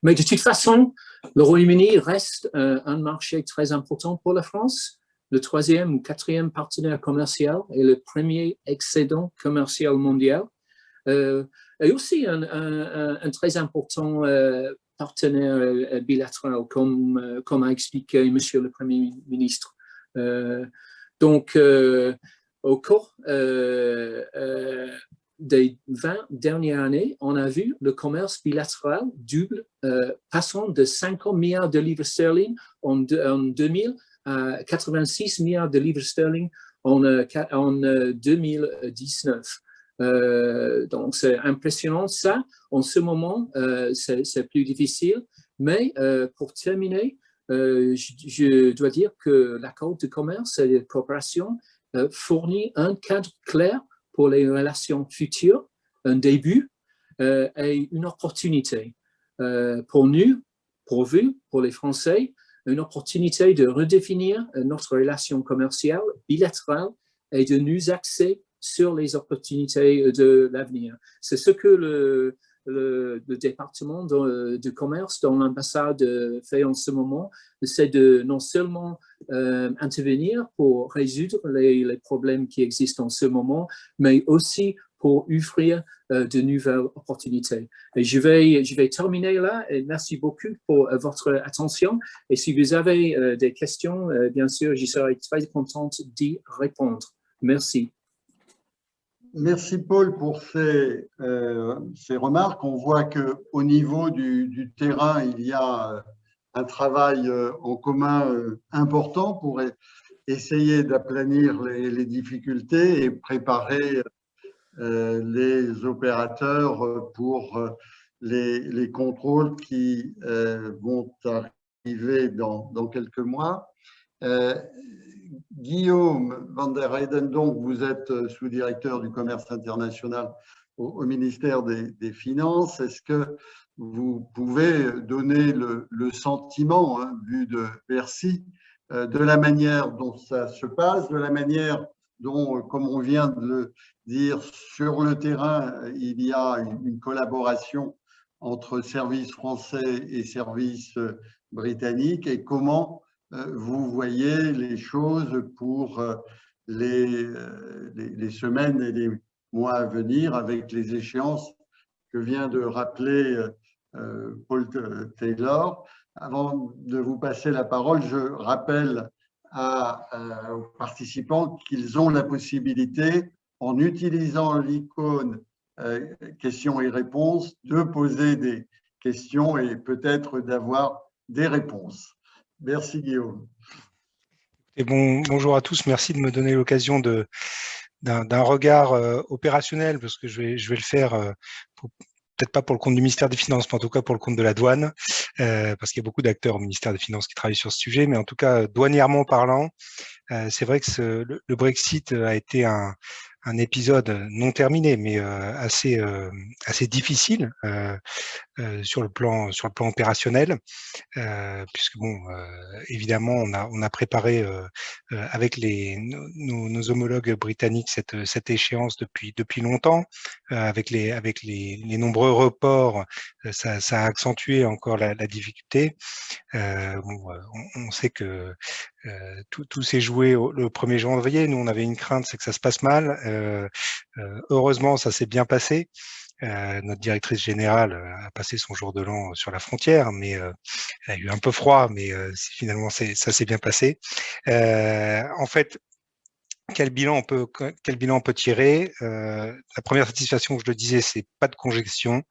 Mais de toute façon, le Royaume-Uni reste un marché très important pour la France, le troisième ou quatrième partenaire commercial et le premier excédent commercial mondial, et aussi un très important partenaire bilatéral, comme a expliqué Monsieur le Premier ministre. Donc, au cours des 20 dernières années, on a vu le commerce bilatéral double, passant de 50 milliards de livres sterling en 2000 à 86 milliards de livres sterling en 2019. Donc, c'est impressionnant ça. En ce moment, c'est plus difficile. Mais pour terminer, je dois dire que l'accord de commerce et de coopération fournit un cadre clair pour les relations futures, un début et une opportunité. Pour nous, pour vous, pour les Français, une opportunité de redéfinir notre relation commerciale bilatérale et de nous axer sur les opportunités de l'avenir. C'est ce que le département de commerce dans l'ambassade fait en ce moment, c'est de non seulement intervenir pour résoudre les problèmes qui existent en ce moment, mais aussi pour offrir de nouvelles opportunités. Et je vais terminer là, et merci beaucoup pour votre attention. Et si vous avez des questions, bien sûr, je serai très contente d'y répondre. Merci.
Merci Paul pour ces remarques. On voit qu'au niveau du terrain, il y a un travail en commun important pour essayer d'aplanir les difficultés et préparer les opérateurs pour les contrôles qui vont arriver dans quelques mois. Guillaume van der Heyden, donc vous êtes sous-directeur du commerce international au ministère des Finances. Est-ce que vous pouvez donner le sentiment, vu de Bercy, de la manière dont ça se passe, de la manière dont, comme on vient de le dire, sur le terrain, il y a une collaboration entre services français et services britanniques, et comment vous voyez les choses pour les semaines et les mois à venir avec les échéances que vient de rappeler Paul Taylor. Avant de vous passer la parole, je rappelle aux participants qu'ils ont la possibilité, en utilisant l'icône questions et réponses, de poser des questions et peut-être d'avoir des réponses. Merci Guillaume.
Et bonjour à tous, merci de me donner l'occasion d'un regard opérationnel, parce que je vais le faire peut-être pas pour le compte du ministère des Finances, mais en tout cas pour le compte de la douane, parce qu'il y a beaucoup d'acteurs au ministère des Finances qui travaillent sur ce sujet, mais en tout cas, douanièrement parlant, c'est vrai que le Brexit a été un épisode non terminé, mais assez difficile sur le plan opérationnel, puisque évidemment on a préparé avec nos homologues britanniques cette échéance depuis longtemps, avec les nombreux reports, ça a accentué encore la difficulté. On sait que tout s'est joué le 1er janvier. Nous, on avait une crainte, c'est que ça se passe mal. Heureusement, ça s'est bien passé. Notre directrice générale a passé son jour de l'an sur la frontière, mais elle a eu un peu froid, mais finalement, ça s'est bien passé. En fait, quel bilan on peut tirer? La première satisfaction, je le disais, c'est pas de congestion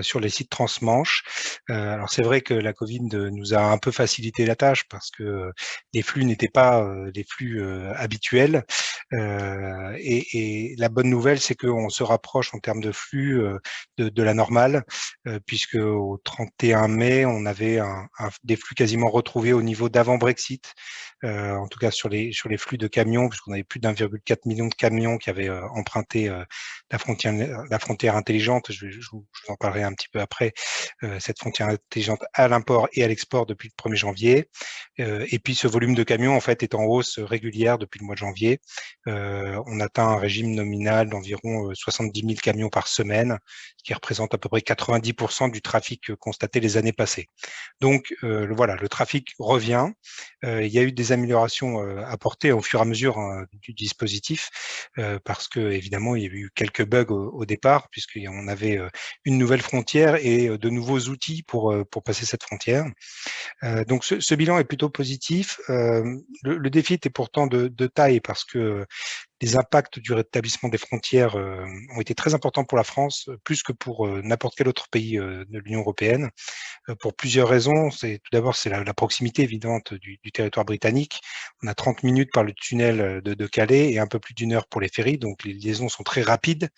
sur les sites transmanche. Alors c'est vrai que la Covid nous a un peu facilité la tâche, parce que les flux n'étaient pas les flux habituels. Et la bonne nouvelle, c'est qu'on se rapproche en termes de flux de la normale, puisque au 31 mai, on avait des flux quasiment retrouvés au niveau d'avant Brexit. En tout cas sur les flux de camions, puisqu'on avait plus d'1,4 million de camions qui avaient emprunté la frontière intelligente. Je vous en parlerai un petit peu après, cette frontière intelligente à l'import et à l'export depuis le 1er janvier. Et puis ce volume de camions en fait est en hausse régulière depuis le mois de janvier. On atteint un régime nominal d'environ 70 000 camions par semaine, ce qui représente à peu près 90% du trafic constaté les années passées. Donc voilà, le trafic revient. Il y a eu des améliorations apportées au fur et à mesure du dispositif, parce que évidemment il y a eu quelques bugs au départ, puisqu'on avait une nouvelle frontière et de nouveaux outils pour passer cette frontière. Donc ce bilan est plutôt positif. Le défi était pourtant de taille, parce que les impacts du rétablissement des frontières ont été très importants pour la France, plus que pour n'importe quel autre pays de l'Union européenne, pour plusieurs raisons. Tout d'abord, c'est la proximité évidente du territoire britannique. On a 30 minutes par le tunnel de Calais et un peu plus d'1 heure pour les ferries, donc les liaisons sont très rapides.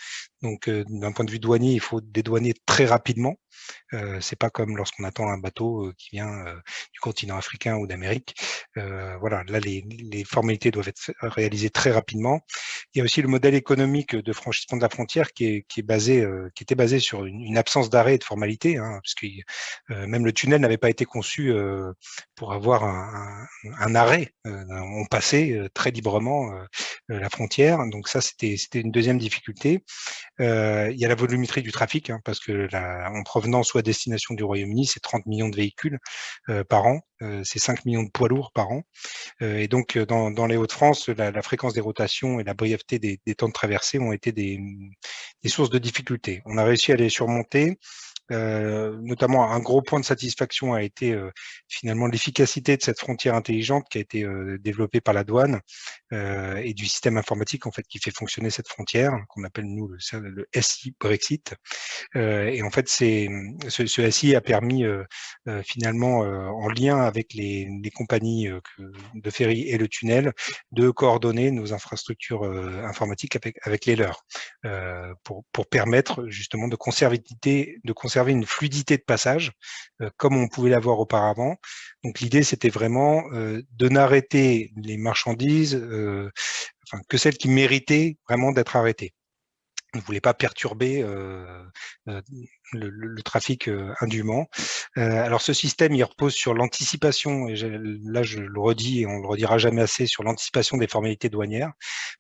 Donc d'un point de vue douanier, il faut dédouaner très rapidement. C'est pas comme lorsqu'on attend un bateau qui vient du continent africain ou d'Amérique. Voilà, là les formalités doivent être réalisées très rapidement. Il y a aussi le modèle économique de franchissement de la frontière qui était basé sur une absence d'arrêt et de formalité, hein, puisque même le tunnel n'avait pas été conçu pour avoir un arrêt. On passait très librement la frontière. Donc ça, c'était une deuxième difficulté. Il y a la volumétrie du trafic, hein, parce que en provenance ou à destination du Royaume-Uni, c'est 30 millions de véhicules par an, c'est 5 millions de poids lourds par an. Et donc, dans les Hauts-de-France, la fréquence des rotations et la brièveté des temps de traversée ont été des sources de difficultés. On a réussi à les surmonter. Notamment, un gros point de satisfaction a été finalement l'efficacité de cette frontière intelligente qui a été développée par la douane et du système informatique en fait qui fait fonctionner cette frontière, qu'on appelle nous le SI Brexit. Et en fait, ce SI a permis finalement, en lien avec les compagnies de ferry et le tunnel, de coordonner nos infrastructures informatiques avec les leurs, pour permettre justement de conserver une fluidité de passage comme on pouvait l'avoir auparavant. Donc l'idée, c'était vraiment de n'arrêter les marchandises que celles qui méritaient vraiment d'être arrêtées. On ne voulait pas perturber le trafic indûment. Alors ce système, il repose sur l'anticipation, et là je le redis et on le redira jamais assez, sur l'anticipation des formalités douanières,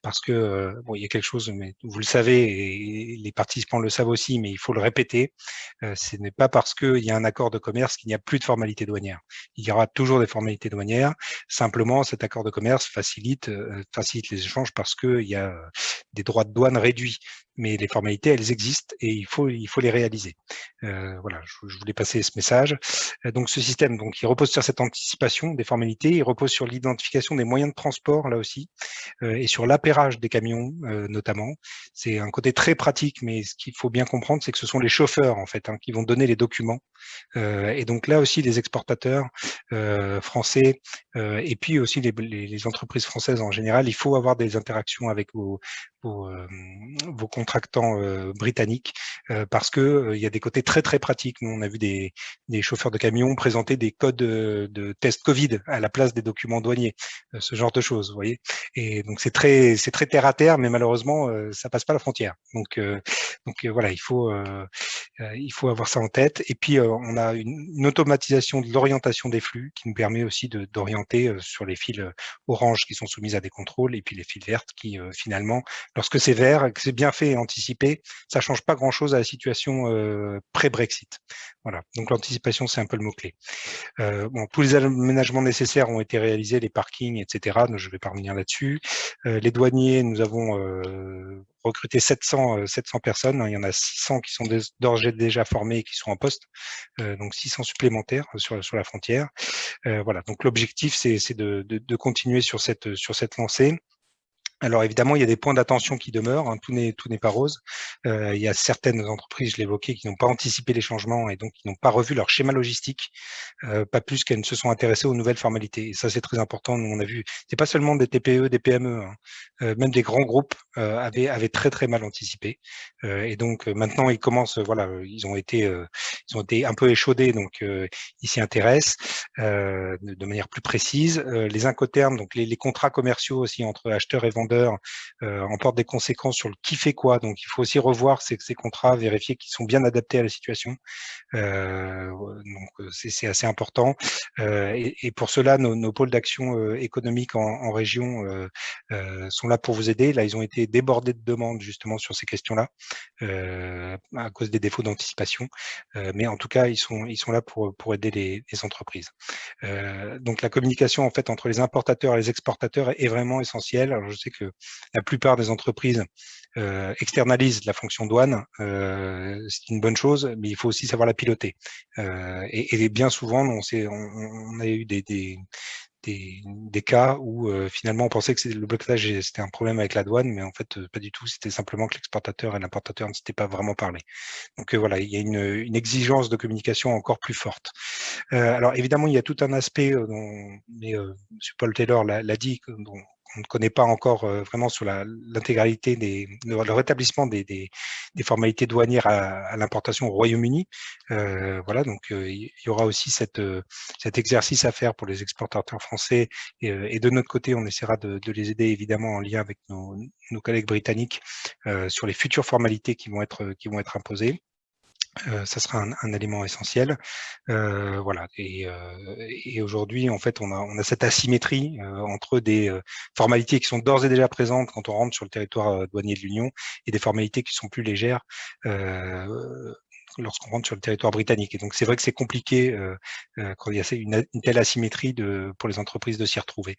parce que il y a quelque chose, mais vous le savez et les participants le savent aussi, mais il faut le répéter, ce n'est pas parce qu'il y a un accord de commerce qu'il n'y a plus de formalités douanières. Il y aura toujours des formalités douanières. Simplement, cet accord de commerce facilite les échanges, parce qu'il y a des droits de douane réduits. Mais les formalités, elles existent et il faut les réaliser. Voilà, je voulais passer ce message. Donc ce système, donc, il repose sur cette anticipation des formalités, il repose sur l'identification des moyens de transport, là aussi, et sur l'appairage des camions, notamment. C'est un côté très pratique, mais ce qu'il faut bien comprendre, c'est que ce sont les chauffeurs, en fait, qui vont donner les documents. Et donc là aussi, les exportateurs français et puis aussi les entreprises françaises en général, il faut avoir des interactions avec vos contractants britanniques parce que il y a des côtés très très pratiques. Nous, on a vu des chauffeurs de camions présenter des codes de test Covid à la place des documents douaniers, ce genre de choses, vous voyez. Et donc c'est très terre à terre, mais malheureusement ça passe pas la frontière. Donc voilà, il faut avoir ça en tête. Et puis on a une automatisation de l'orientation des flux qui nous permet aussi d'orienter sur les fils oranges qui sont soumises à des contrôles et puis les fils vertes qui finalement, lorsque c'est vert et que c'est bien fait et anticipé, ça change pas grand-chose à la situation pré-Brexit. Voilà, donc l'anticipation, c'est un peu le mot-clé. Bon, tous les aménagements nécessaires ont été réalisés, les parkings, etc. Donc, je ne vais pas revenir là-dessus. Les douaniers, nous avons recruté 700 personnes. Il y en a 600 qui sont d'ores et déjà formés et qui sont en poste. Donc 600 supplémentaires sur la frontière. Voilà. Donc l'objectif, c'est de continuer sur cette lancée. Alors évidemment, il y a des points d'attention qui demeurent, tout n'est pas rose. Il y a certaines entreprises, je l'évoquais, qui n'ont pas anticipé les changements et donc qui n'ont pas revu leur schéma logistique, pas plus qu'elles ne se sont intéressées aux nouvelles formalités. Et ça, c'est très important. Nous, on a vu, c'est pas seulement des TPE, des PME, même des grands groupes avaient très très mal anticipé. Et donc maintenant, ils commencent, voilà, ils ont été un peu échaudés, donc ils s'y intéressent de manière plus précise. Les incoterms, donc les contrats commerciaux aussi entre acheteurs et vendeurs, emportent des conséquences sur le qui fait quoi. Donc, il faut aussi revoir ces contrats, vérifier qu'ils sont bien adaptés à la situation. Donc, c'est assez important. Et pour cela, nos pôles d'action économique en région sont là pour vous aider. Là, ils ont été débordés de demandes justement sur ces questions-là à cause des défauts d'anticipation. Mais en tout cas, ils sont là pour aider les entreprises. Donc, la communication en fait entre les importateurs et les exportateurs est vraiment essentielle. Alors, je sais que la plupart des entreprises externalisent la fonction douane, c'est une bonne chose, mais il faut aussi savoir la piloter. Et bien souvent, on a eu des cas où finalement on pensait que le blocage c'était un problème avec la douane, mais en fait pas du tout, c'était simplement que l'exportateur et l'importateur ne s'étaient pas vraiment parlé. Donc voilà, il y a une exigence de communication encore plus forte. Alors évidemment, il y a tout un aspect mais M. Paul Taylor l'a dit, dont on ne connaît pas encore vraiment sur l'intégralité le rétablissement des formalités douanières à l'importation au Royaume-Uni. Voilà, donc il y aura aussi cet exercice à faire pour les exportateurs français et de notre côté, on essaiera de les aider évidemment en lien avec nos collègues britanniques sur les futures formalités qui vont être imposées. Ça sera un élément essentiel. Voilà. Et aujourd'hui, en fait, on a cette asymétrie entre des formalités qui sont d'ores et déjà présentes quand on rentre sur le territoire douanier de l'Union et des formalités qui sont plus légères lorsqu'on rentre sur le territoire britannique. Et donc, c'est vrai que c'est compliqué quand il y a une telle asymétrie pour les entreprises de s'y retrouver.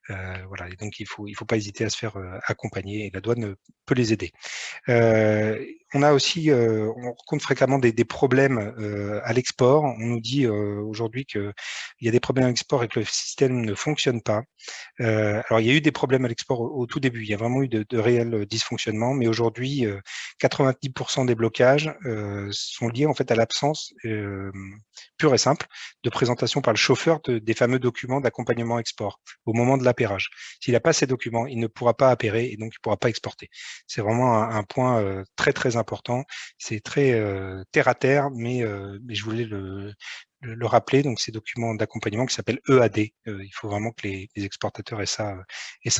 Voilà. Et donc, il faut pas hésiter à se faire accompagner et la douane peut les aider. On a aussi, on rencontre fréquemment des problèmes à l'export. On nous dit aujourd'hui qu'il y a des problèmes à l'export et que le système ne fonctionne pas. Alors, il y a eu des problèmes à l'export au tout début. Il y a vraiment eu de réels dysfonctionnements, mais aujourd'hui, 90% des blocages sont liés en fait à l'absence pure et simple de présentation par le chauffeur des fameux documents d'accompagnement export au moment de l'appairage. S'il n'a pas ces documents, il ne pourra pas appairer et donc il ne pourra pas exporter. C'est vraiment un point très très important. C'est très terre à terre, mais je voulais le rappeler. Donc ces documents d'accompagnement qui s'appellent EAD. Il faut vraiment que les exportateurs aient ça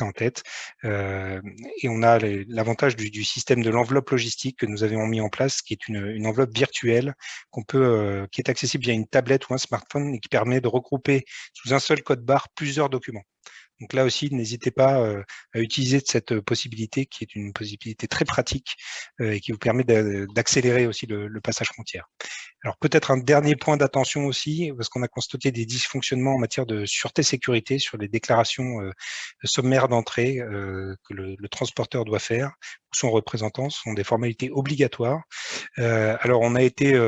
en tête. Et on a l'avantage du système de l'enveloppe logistique que nous avions mis en place, qui est une enveloppe virtuelle qui est accessible via une tablette ou un smartphone et qui permet de regrouper sous un seul code barre plusieurs documents. Donc là aussi, n'hésitez pas à utiliser cette possibilité qui est une possibilité très pratique et qui vous permet d'accélérer aussi le passage frontière. Alors peut-être un dernier point d'attention aussi, parce qu'on a constaté des dysfonctionnements en matière de sûreté-sécurité sur les déclarations sommaires d'entrée que le transporteur doit faire, ou son représentant, ce sont des formalités obligatoires. Alors on a été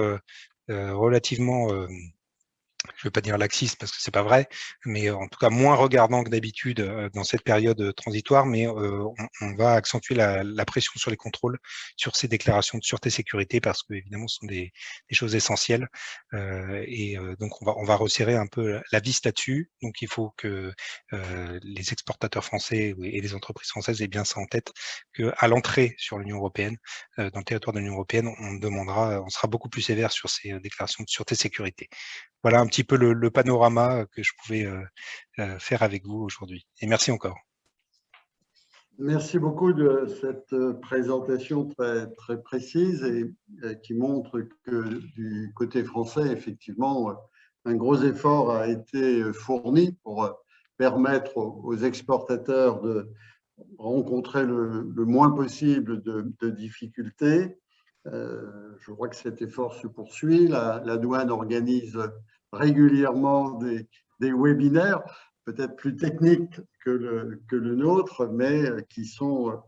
relativement je ne vais pas dire laxiste parce que c'est pas vrai, mais en tout cas moins regardant que d'habitude dans cette période transitoire, mais on va accentuer la pression sur les contrôles, sur ces déclarations de sûreté-sécurité, parce que évidemment ce sont des choses essentielles, donc on va resserrer un peu la vis là-dessus. Donc il faut que les exportateurs français et les entreprises françaises aient bien ça en tête, qu'à l'entrée sur l'Union européenne, dans le territoire de l'Union européenne, on sera beaucoup plus sévère sur ces déclarations de sûreté-sécurité. Voilà un petit peu le panorama que je pouvais faire avec vous aujourd'hui. Et merci encore.
Merci beaucoup de cette présentation très, très précise et qui montre que du côté français, effectivement, un gros effort a été fourni pour permettre aux exportateurs de rencontrer le moins possible de difficultés. Je vois que cet effort se poursuit. La douane organise régulièrement des webinaires, peut-être plus techniques que le nôtre, mais qui sont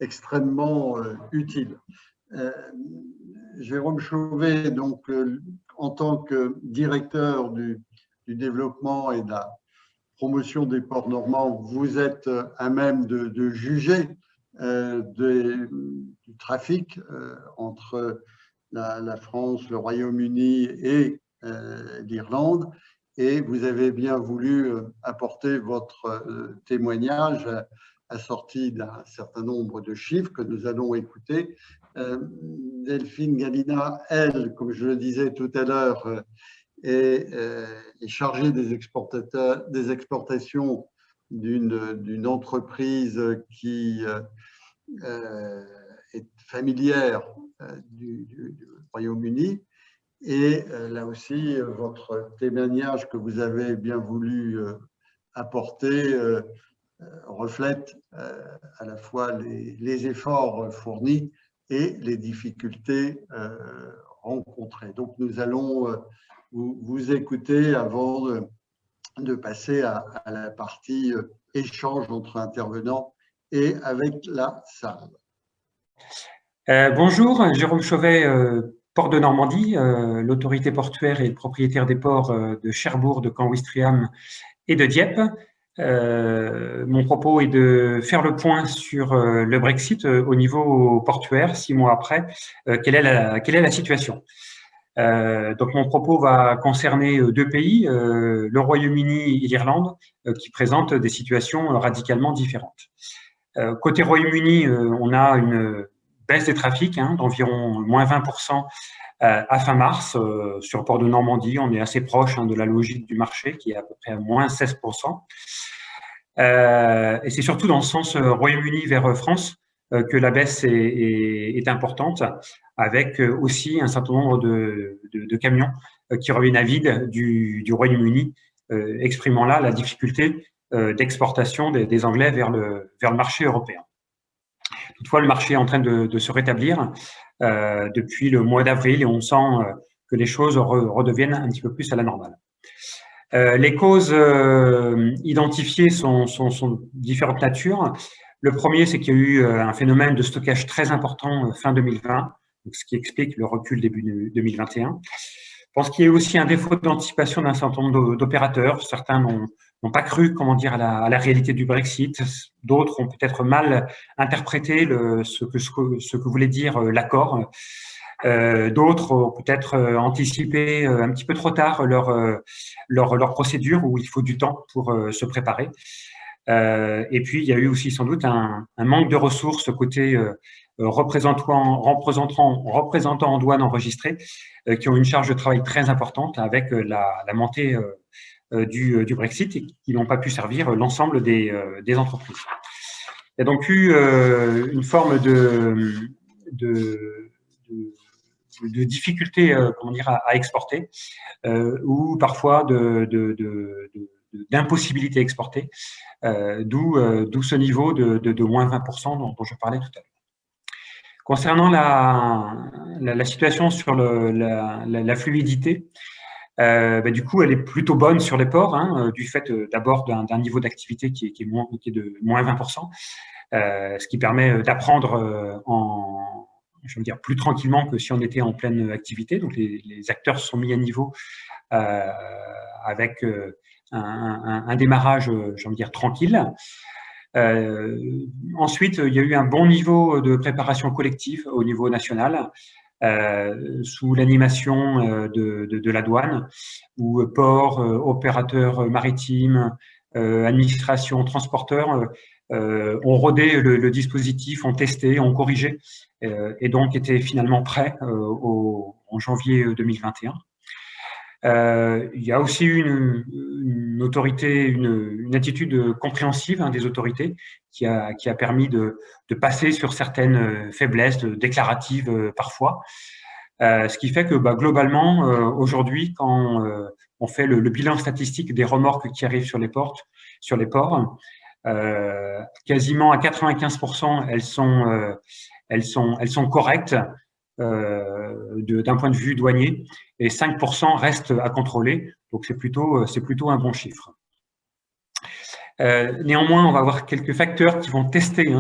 extrêmement utiles. Jérôme Chauvet, donc, en tant que directeur du développement et de la promotion des ports normands, vous êtes à même de juger du trafic entre la France, le Royaume-Uni et l'Irlande, et vous avez bien voulu apporter votre témoignage assorti d'un certain nombre de chiffres que nous allons écouter. Delphine Gallina, elle, comme je le disais tout à l'heure, est chargée des exportations d'une entreprise qui est familière du Royaume-Uni. Et là aussi, votre témoignage que vous avez bien voulu apporter reflète à la fois les efforts fournis et les difficultés rencontrées. Donc, nous allons vous écouter avant de passer à la partie échange entre intervenants et avec la salle.
Bonjour, Jérôme Chauvet, Port de Normandie, l'autorité portuaire et le propriétaire des ports de Cherbourg, de Caen-Ouistreham et de Dieppe. Mon propos est de faire le point sur le Brexit au niveau portuaire, 6 mois après. Quelle est la situation? Donc mon propos va concerner 2 pays, le Royaume-Uni et l'Irlande, qui présentent des situations radicalement différentes. Côté Royaume-Uni, on a une baisse des trafics d'environ moins 20% à fin mars. Sur le port de Normandie, on est assez proche de la logique du marché, qui est à peu près à moins 16%. Et c'est surtout dans le sens Royaume-Uni vers France que la baisse est importante, avec aussi un certain nombre de camions qui reviennent à vide du Royaume-Uni, exprimant là la difficulté d'exportation des Anglais vers le marché européen. Toutefois, le marché est en train de se rétablir depuis le mois d'avril et on sent que les choses redeviennent un petit peu plus à la normale. Les causes identifiées sont différentes natures. Le premier, c'est qu'il y a eu un phénomène de stockage très important fin 2020, ce qui explique le recul début 2021. Je pense qu'il y a eu aussi un défaut d'anticipation d'un certain nombre d'opérateurs. Certains n'ont pas cru, à la réalité du Brexit. D'autres ont peut-être mal interprété ce que voulait dire l'accord. D'autres ont peut-être anticipé un petit peu trop tard leur procédure où il faut du temps pour se préparer. Et puis, il y a eu aussi sans doute un manque de ressources côté représentants en douane enregistrés qui ont une charge de travail très importante avec la montée du Brexit et qui n'ont pas pu servir l'ensemble des entreprises. Il y a donc eu une forme de difficulté à exporter ou parfois de d'impossibilité à exporter, d'où ce niveau de moins 20% dont je parlais tout à l'heure. Concernant la situation sur la fluidité, du coup, elle est plutôt bonne sur les ports, du fait d'abord d'un niveau d'activité qui est de moins 20%, ce qui permet d'apprendre je veux dire, plus tranquillement que si on était en pleine activité. Donc, les acteurs se sont mis à niveau avec un démarrage, j'ai envie de dire, tranquille. Ensuite, il y a eu un bon niveau de préparation collective au niveau national, sous l'animation de la douane, où ports, opérateurs maritimes, administration, transporteurs ont rodé le dispositif, ont testé, ont corrigé, et donc étaient finalement prêts en janvier 2021. Il y a aussi une autorité, une attitude compréhensive des autorités qui a permis de passer sur certaines faiblesses déclaratives parfois. Ce qui fait que globalement, aujourd'hui, quand on fait le bilan statistique des remorques qui arrivent sur les ports, quasiment à 95%, elles sont correctes d'un point de vue douanier, et 5% restent à contrôler. Donc c'est plutôt un bon chiffre. Néanmoins, on va avoir quelques facteurs qui vont tester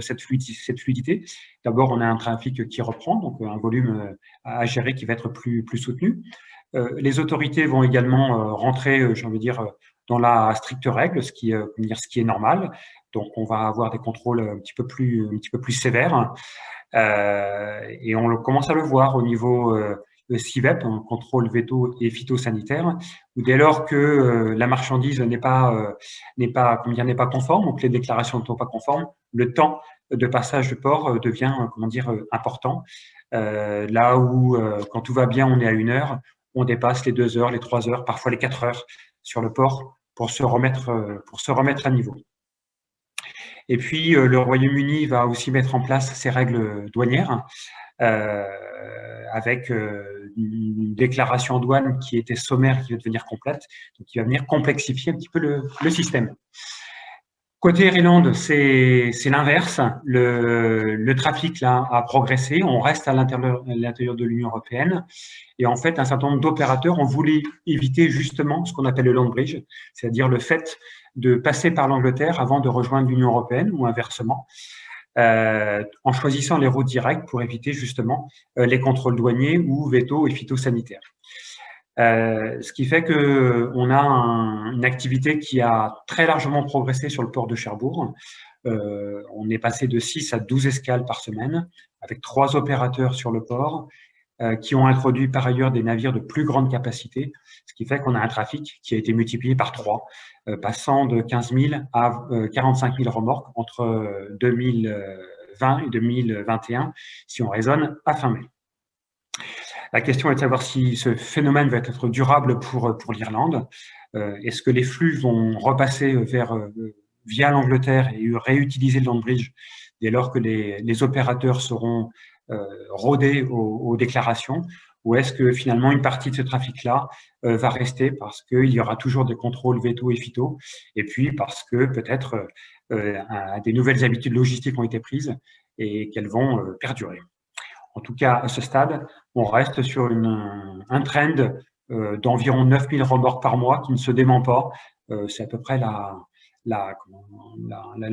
cette fluidité. D'abord, on a un trafic qui reprend, donc un volume à gérer qui va être plus soutenu. Les autorités vont également rentrer, j'ai envie de dire, dans la stricte règle, ce qui est normal. Donc, on va avoir des contrôles un petit peu plus sévères. Et on commence à le voir au niveau CIVEP, contrôle veto et phytosanitaire, où dès lors que la marchandise n'est pas conforme, donc les déclarations ne sont pas conformes, le temps de passage de port devient important. Là où quand tout va bien, on est à 1 heure, on dépasse les 2 heures, les 3 heures, parfois les 4 heures sur le port pour se remettre à niveau. Et puis, le Royaume-Uni va aussi mettre en place ses règles douanières avec une déclaration en douane qui était sommaire, qui va devenir complète, donc qui va venir complexifier un petit peu le système. Côté Irlande, c'est l'inverse. Le trafic là a progressé. On reste à l'intérieur de l'Union européenne. Et en fait, un certain nombre d'opérateurs ont voulu éviter justement ce qu'on appelle le land bridge, c'est-à-dire le fait de passer par l'Angleterre avant de rejoindre l'Union européenne ou inversement, en choisissant les routes directes pour éviter justement les contrôles douaniers ou veto et phytosanitaires. Ce qui fait qu'on a une activité qui a très largement progressé sur le port de Cherbourg. On est passé de 6 à 12 escales par semaine, avec 3 opérateurs sur le port, qui ont introduit par ailleurs des navires de plus grande capacité, ce qui fait qu'on a un trafic qui a été multiplié par 3, passant de 15 000 à 45 000 remorques entre 2020 et 2021, si on raisonne à fin mai. La question est de savoir si ce phénomène va être durable pour l'Irlande. Est-ce que les flux vont repasser via l'Angleterre et réutiliser le land bridge dès lors que les opérateurs seront rodés aux déclarations, ou est-ce que finalement une partie de ce trafic-là va rester parce qu'il y aura toujours des contrôles veto et phyto, et puis parce que peut-être des nouvelles habitudes logistiques ont été prises et qu'elles vont perdurer. En tout cas, à ce stade, on reste sur un trend d'environ 9000 remorques par mois qui ne se dément pas. C'est à peu près la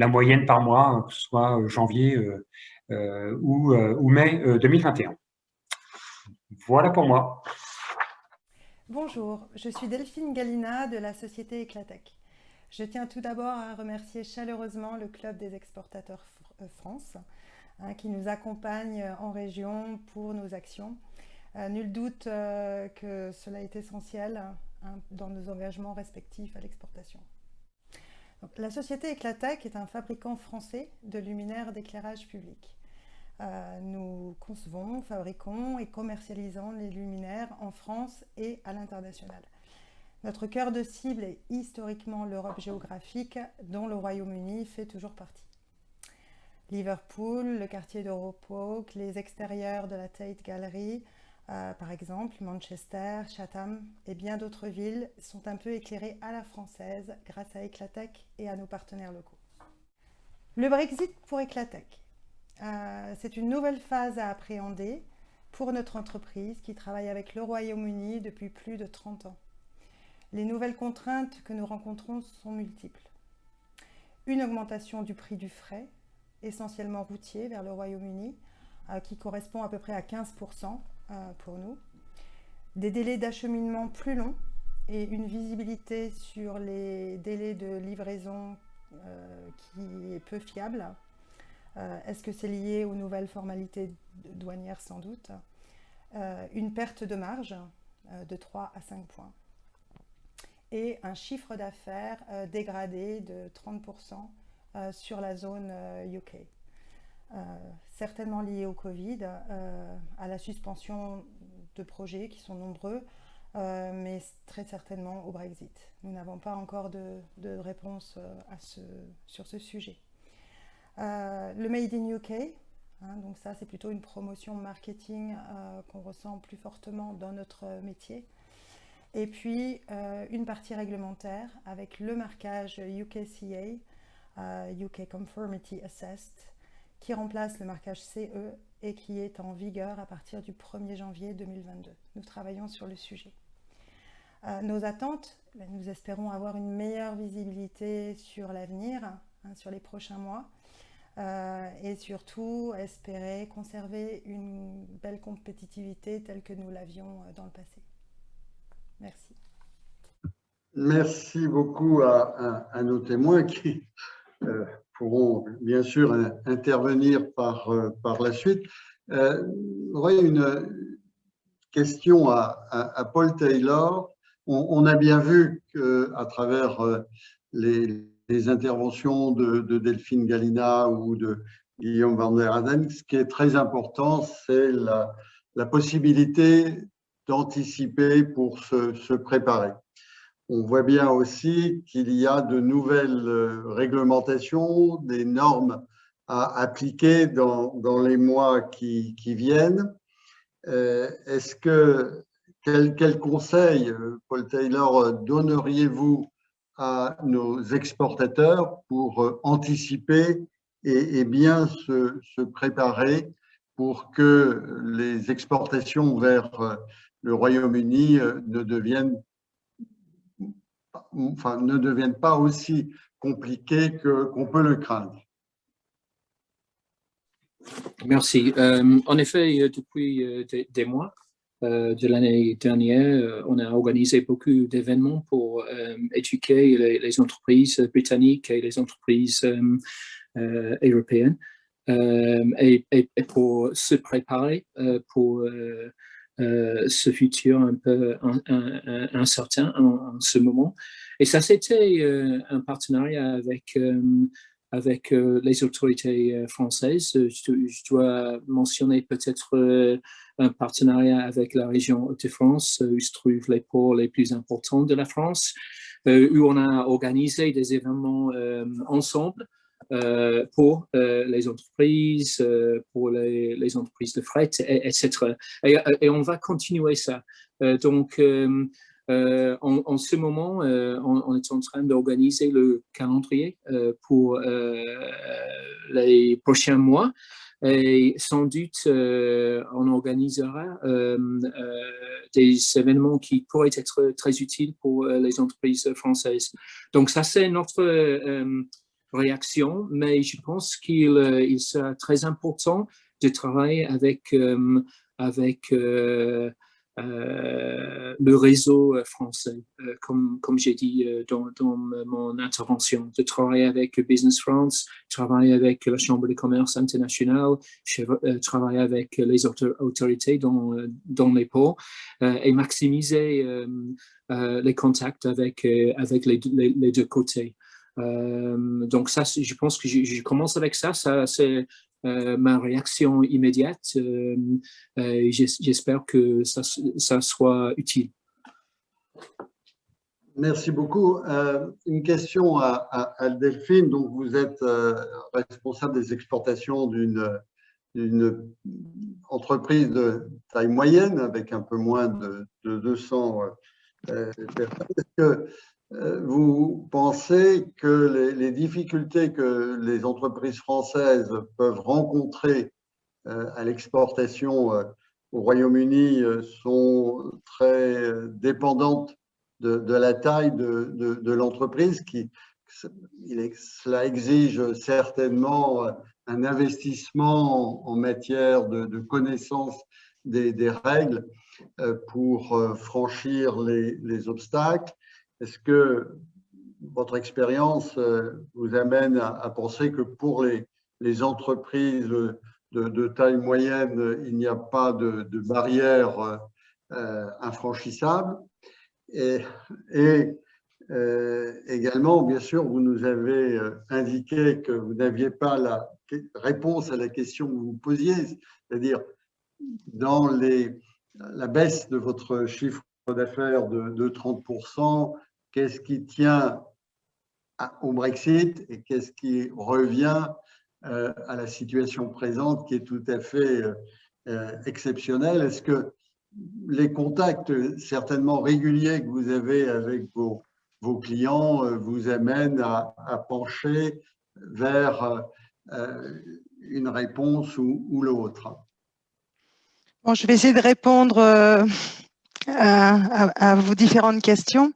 moyenne par mois, que ce soit janvier ou mai 2021. Voilà pour moi.
Bonjour, je suis Delphine Galina de la société Eclatec. Je tiens tout d'abord à remercier chaleureusement le Club des exportateurs France, qui nous accompagne en région pour nos actions. Nul doute que cela est essentiel dans nos engagements respectifs à l'exportation. La société Eclatec est un fabricant français de luminaires d'éclairage public. Nous concevons, fabriquons et commercialisons les luminaires en France et à l'international. Notre cœur de cible est historiquement l'Europe géographique, dont le Royaume-Uni fait toujours partie. Liverpool, le quartier d'Europoke, les extérieurs de la Tate Gallery, Par exemple, Manchester, Chatham et bien d'autres villes sont un peu éclairées à la française grâce à Eclatec et à nos partenaires locaux. Le Brexit pour Eclatec. C'est une nouvelle phase à appréhender pour notre entreprise qui travaille avec le Royaume-Uni depuis plus de 30 ans. Les nouvelles contraintes que nous rencontrons sont multiples. Une augmentation du prix du fret, essentiellement routier vers le Royaume-Uni, qui correspond à peu près à 15% pour nous. Des délais d'acheminement plus longs et une visibilité sur les délais de livraison qui est peu fiable. Est-ce que c'est lié aux nouvelles formalités douanières? Sans doute. Une perte de marge de 3 à 5 points. Et un chiffre d'affaires dégradé de 30% sur la zone UK. Certainement lié au Covid, à la suspension de projets qui sont nombreux, mais très certainement au Brexit. Nous n'avons pas encore de réponse sur ce sujet. Le Made in UK, donc ça c'est plutôt une promotion marketing qu'on ressent plus fortement dans notre métier. Et puis une partie réglementaire avec le marquage UKCA, UK Conformity Assessed, qui remplace le marquage CE et qui est en vigueur à partir du 1er janvier 2022. Nous travaillons sur le sujet. Nos attentes, nous espérons avoir une meilleure visibilité sur l'avenir, sur les prochains mois, et surtout espérer conserver une belle compétitivité telle que nous l'avions dans le passé. Merci.
Merci beaucoup à nos témoins qui pourront bien sûr intervenir par la suite. J'aurais une question à Paul Taylor. On a bien vu qu'à travers les interventions de Delphine Gallina ou de Guillaume Van der Aden, ce qui est très important, c'est la possibilité d'anticiper pour se préparer. On voit bien aussi qu'il y a de nouvelles réglementations, des normes à appliquer dans les mois qui viennent. Quel conseil, Paul Taylor, donneriez-vous à nos exportateurs pour anticiper et bien se préparer pour que les exportations vers le Royaume-Uni ne deviennent pas aussi compliquées qu'on peut le craindre?
Merci. En effet, depuis des mois de l'année dernière, on a organisé beaucoup d'événements pour éduquer les entreprises britanniques et les entreprises européennes et pour se préparer pour ce futur un peu incertain en ce moment. Et ça, c'était un partenariat avec les autorités françaises. Je dois mentionner peut-être un partenariat avec la région Hauts-de-France, où se trouvent les pôles les plus importants de la France, où on a organisé des événements ensemble pour les entreprises, pour les entreprises de fret, etc. Et on va continuer ça. Donc, en ce moment, on est en train d'organiser le calendrier pour les prochains mois. Et sans doute, on organisera des événements qui pourraient être très utiles pour les entreprises françaises. Donc, ça, c'est notre réaction, mais je pense qu'il sera très important de travailler avec le réseau français, comme j'ai dit dans mon intervention, de travailler avec Business France, travailler avec la Chambre de commerce internationale, travailler avec les autorités dans les pôles et maximiser les contacts avec les deux côtés. Donc ça, je pense que je commence avec ça c'est ma réaction immédiate. J'espère que ça soit utile.
Merci beaucoup. Une question à Delphine. Donc, vous êtes responsable des exportations d'une une entreprise de taille moyenne avec un peu moins de 200 personnes. Est-ce que vous pensez que les difficultés que les entreprises françaises peuvent rencontrer à l'exportation au Royaume-Uni sont très dépendantes de la taille de l'entreprise cela exige certainement un investissement en matière de connaissance des règles pour franchir les obstacles. Est-ce que votre expérience vous amène à penser que pour les entreprises de taille moyenne, il n'y a pas de barrière infranchissable? Et également, bien sûr, vous nous avez indiqué que vous n'aviez pas la réponse à la question que vous vous posiez, c'est-à-dire dans la baisse de votre chiffre d'affaires de 30%, qu'est-ce qui tient au Brexit et qu'est-ce qui revient à la situation présente qui est tout à fait exceptionnelle? Est-ce que les contacts certainement réguliers que vous avez avec vos clients vous amènent à pencher vers une réponse ou l'autre?
Bon, je vais essayer de répondre à vos différentes questions.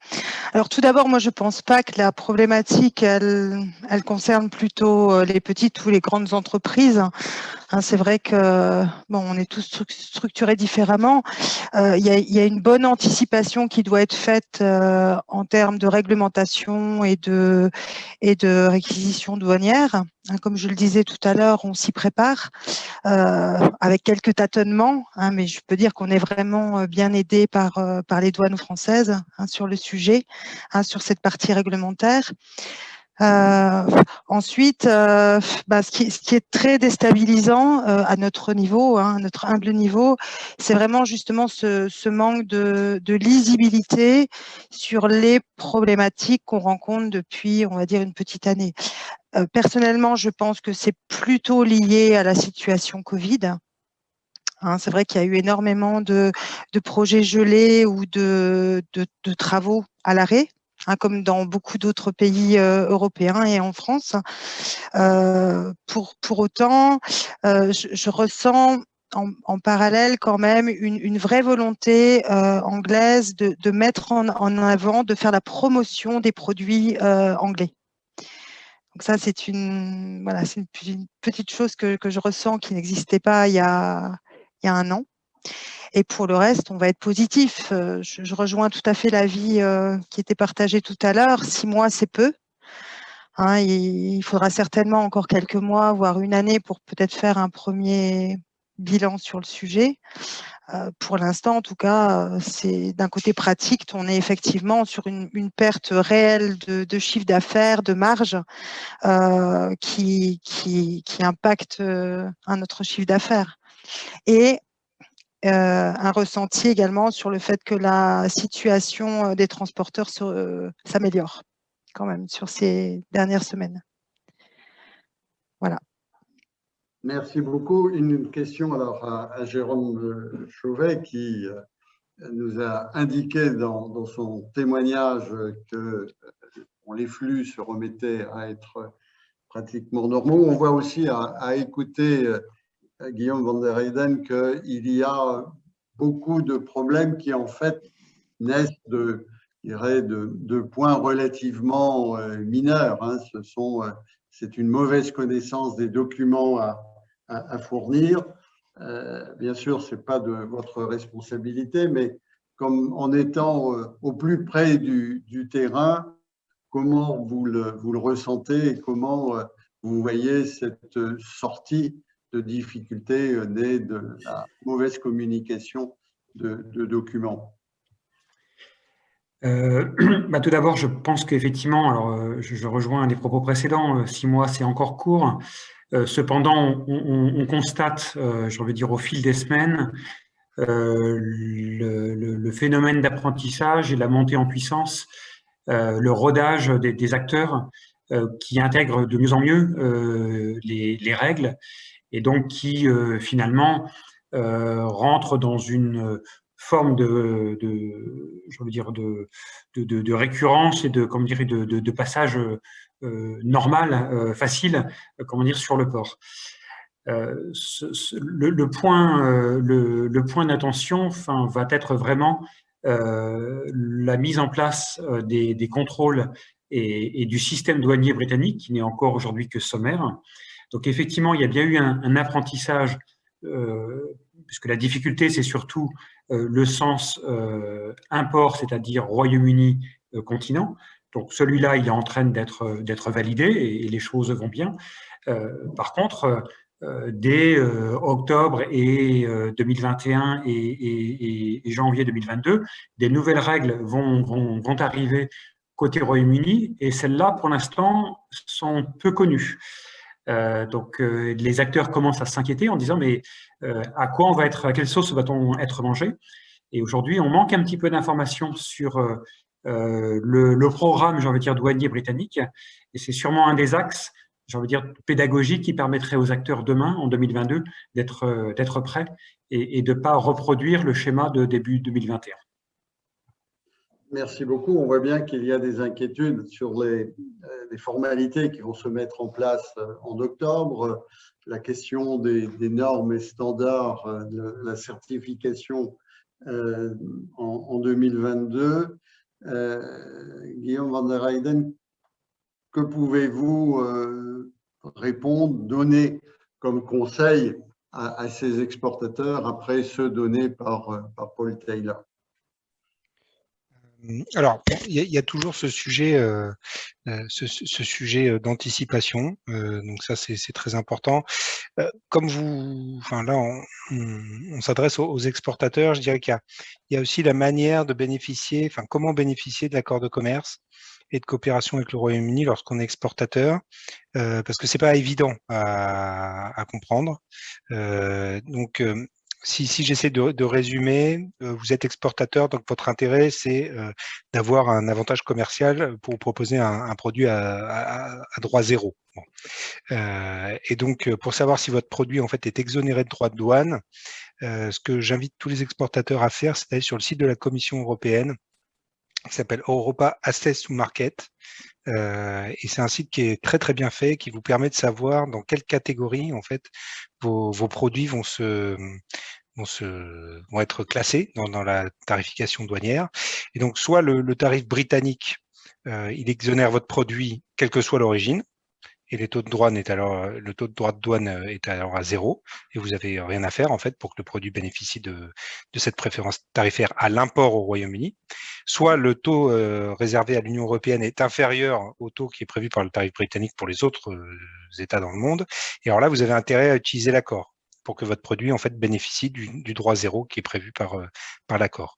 Alors tout d'abord, moi je ne pense pas que la problématique, elle concerne plutôt les petites ou les grandes entreprises. C'est vrai que bon, on est tous structurés différemment. Il y a une bonne anticipation qui doit être faite en termes de réglementation et de réquisition douanière. Comme je le disais tout à l'heure, on s'y prépare avec quelques tâtonnements, mais je peux dire qu'on est vraiment bien aidé par les douanes françaises sur le sujet, sur cette partie réglementaire. Ensuite, ce qui est très déstabilisant à notre niveau, à notre humble niveau, c'est vraiment justement ce manque de lisibilité sur les problématiques qu'on rencontre depuis, on va dire, une petite année. Personnellement, je pense que c'est plutôt lié à la situation Covid. C'est vrai qu'il y a eu énormément de projets gelés ou de travaux à l'arrêt, comme dans beaucoup d'autres pays européens et en France. Pour autant, je ressens en parallèle quand même une vraie volonté anglaise de mettre en avant, de faire la promotion des produits anglais. Donc ça, c'est une petite chose que je ressens qui n'existait pas il y a un an. Et pour le reste, on va être positif. Je rejoins tout à fait l'avis qui était partagé tout à l'heure. 6 mois, c'est peu. Il faudra certainement encore quelques mois, voire une année pour peut-être faire un premier bilan sur le sujet. Pour l'instant, en tout cas, c'est d'un côté pratique, on est effectivement sur une perte réelle de chiffre d'affaires, de marge, qui impacte notre chiffre d'affaires. Et un ressenti également sur le fait que la situation des transporteurs s'améliore quand même sur ces dernières semaines. Voilà.
Merci beaucoup. Une question alors à Jérôme Chauvet qui nous a indiqué dans son témoignage que les flux se remettaient à être pratiquement normaux. On voit aussi à écouter Guillaume van der Heyden qu'il y a beaucoup de problèmes qui en fait naissent de points relativement mineurs. C'est une mauvaise connaissance des documents à fournir. Bien sûr, ce n'est pas de votre responsabilité, mais comme en étant au plus près du terrain, comment vous le ressentez et comment vous voyez cette sortie de difficultés nées de la mauvaise communication de documents?
Tout d'abord, je pense qu'effectivement, alors je rejoins les propos précédents, 6 mois, c'est encore court. Cependant, on constate, j'ai envie de dire au fil des semaines, le phénomène d'apprentissage et la montée en puissance, le rodage des acteurs qui intègrent de mieux en mieux les règles et donc qui finalement rentre dans une forme de récurrence et de passage normal, facile, sur le port. Le point d'attention va être vraiment la mise en place des contrôles et du système douanier britannique, qui n'est encore aujourd'hui que sommaire. Donc effectivement, il y a bien eu un apprentissage, puisque la difficulté, c'est surtout le sens import, c'est-à-dire Royaume-Uni, continent. Donc celui-là, il est en train d'être validé et les choses vont bien. Par contre, dès octobre 2021 et janvier 2022, des nouvelles règles vont arriver côté Royaume-Uni, et celles-là, pour l'instant, sont peu connues. Donc, les acteurs commencent à s'inquiéter en disant mais à quelle sauce va-t-on être mangé? Et aujourd'hui, on manque un petit peu d'informations sur le programme, douanier britannique, et c'est sûrement un des axes, pédagogiques, qui permettrait aux acteurs demain, en 2022, d'être prêts et de ne pas reproduire le schéma de début 2021.
Merci beaucoup. On voit bien qu'il y a des inquiétudes sur les formalités qui vont se mettre en place en octobre, la question des normes et standards, de la certification en 2022. Guillaume van der Heijden, que pouvez-vous répondre, donner comme conseil à ces exportateurs après ceux donnés par Paul Taylor?
Alors, il y a toujours ce sujet, d'anticipation. Donc ça, c'est très important. Comme là, on s'adresse aux exportateurs. Je dirais qu'il y a aussi la manière de bénéficier, comment bénéficier de l'accord de commerce et de coopération avec le Royaume-Uni lorsqu'on est exportateur, parce que c'est pas évident à comprendre. Donc si j'essaie de résumer, vous êtes exportateur, donc votre intérêt, c'est d'avoir un avantage commercial pour proposer un produit à droit zéro. Bon. Et donc, pour savoir si votre produit en fait est exonéré de droits de douane, ce que j'invite tous les exportateurs à faire, c'est d'aller sur le site de la Commission européenne, qui s'appelle Europa Access to Market. Et c'est un site qui est très très bien fait, qui vous permet de savoir dans quelle catégorie en fait vos produits vont être classés dans la tarification douanière. Et donc soit le tarif britannique, il exonère votre produit quelle que soit l'origine, et le taux de droit de douane est alors à 0, et vous n'avez rien à faire en fait pour que le produit bénéficie de cette préférence tarifaire à l'import au Royaume-Uni. Soit le taux réservé à l'Union européenne est inférieur au taux qui est prévu par le tarif britannique pour les autres États dans le monde, et alors là vous avez intérêt à utiliser l'accord pour que votre produit en fait bénéficie du droit zéro qui est prévu par l'accord.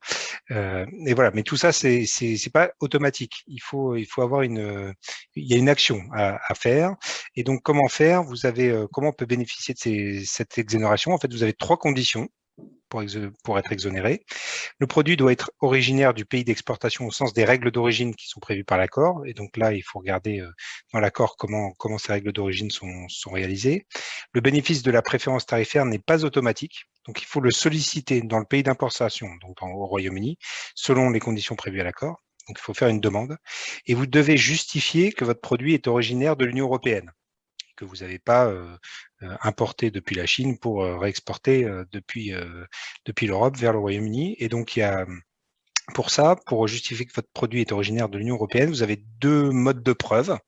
Et voilà, mais tout ça c'est pas automatique. Il faut avoir il y a une action à faire. Et donc comment faire? Comment on peut bénéficier de cette exonération? En fait, vous avez 3 conditions pour être exonéré. Le produit doit être originaire du pays d'exportation au sens des règles d'origine qui sont prévues par l'accord. Et donc là, il faut regarder dans l'accord comment ces règles d'origine sont réalisées. Le bénéfice de la préférence tarifaire n'est pas automatique. Donc, il faut le solliciter dans le pays d'importation, donc au Royaume-Uni, selon les conditions prévues à l'accord. Donc, il faut faire une demande. Et vous devez justifier que votre produit est originaire de l'Union européenne, que vous n'avez pas importé depuis la Chine pour réexporter depuis l'Europe vers le Royaume-Uni. Et donc, pour ça, pour justifier que votre produit est originaire de l'Union européenne, vous avez 2 modes de preuve.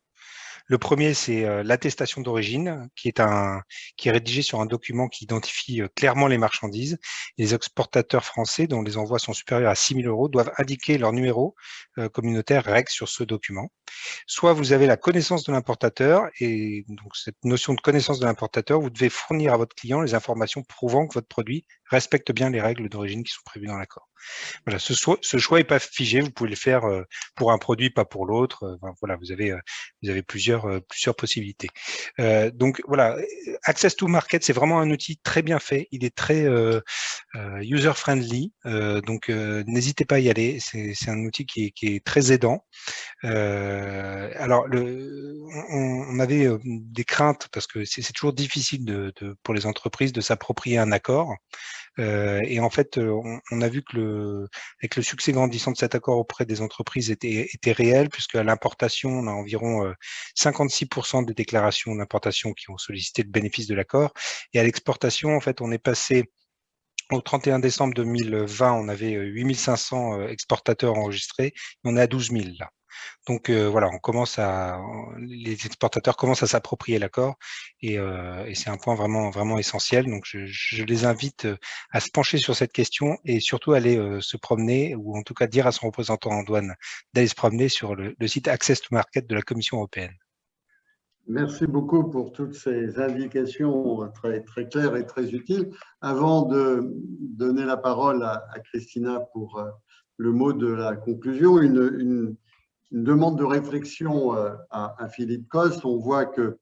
Le premier, c'est l'attestation d'origine, qui est rédigée sur un document qui identifie clairement les marchandises. Les exportateurs français, dont les envois sont supérieurs à 6 000 €, doivent indiquer leur numéro communautaire REC sur ce document. Soit vous avez la connaissance de l'importateur, et donc cette notion de connaissance de l'importateur, vous devez fournir à votre client les informations prouvant que votre produit respecte bien les règles d'origine qui sont prévues dans l'accord. Voilà, ce choix n'est pas figé, vous pouvez le faire pour un produit, pas pour l'autre. Voilà, vous avez plusieurs possibilités. Donc voilà, Access to Market, c'est vraiment un outil très bien fait, il est très user-friendly, donc n'hésitez pas à y aller, c'est un outil qui est très aidant. Alors, on avait des craintes parce que c'est toujours difficile pour les entreprises de s'approprier un accord. Et en fait, on a vu que avec le succès grandissant de cet accord auprès des entreprises était réel, puisque à l'importation, on a environ 56% des déclarations d'importation qui ont sollicité le bénéfice de l'accord. Et à l'exportation, en fait, on est passé au 31 décembre 2020, on avait 8500 exportateurs enregistrés, et on est à 12 000 là. Donc voilà, les exportateurs commencent à s'approprier l'accord et c'est un point vraiment essentiel. Donc je les invite à se pencher sur cette question et surtout aller se promener, ou en tout cas dire à son représentant en douane d'aller se promener sur le site Access to Market de la Commission européenne.
Merci beaucoup pour toutes ces indications très claires et très utiles. Avant de donner la parole à Christina pour le mot de la conclusion, une demande de réflexion à Philippe Coste. On voit que,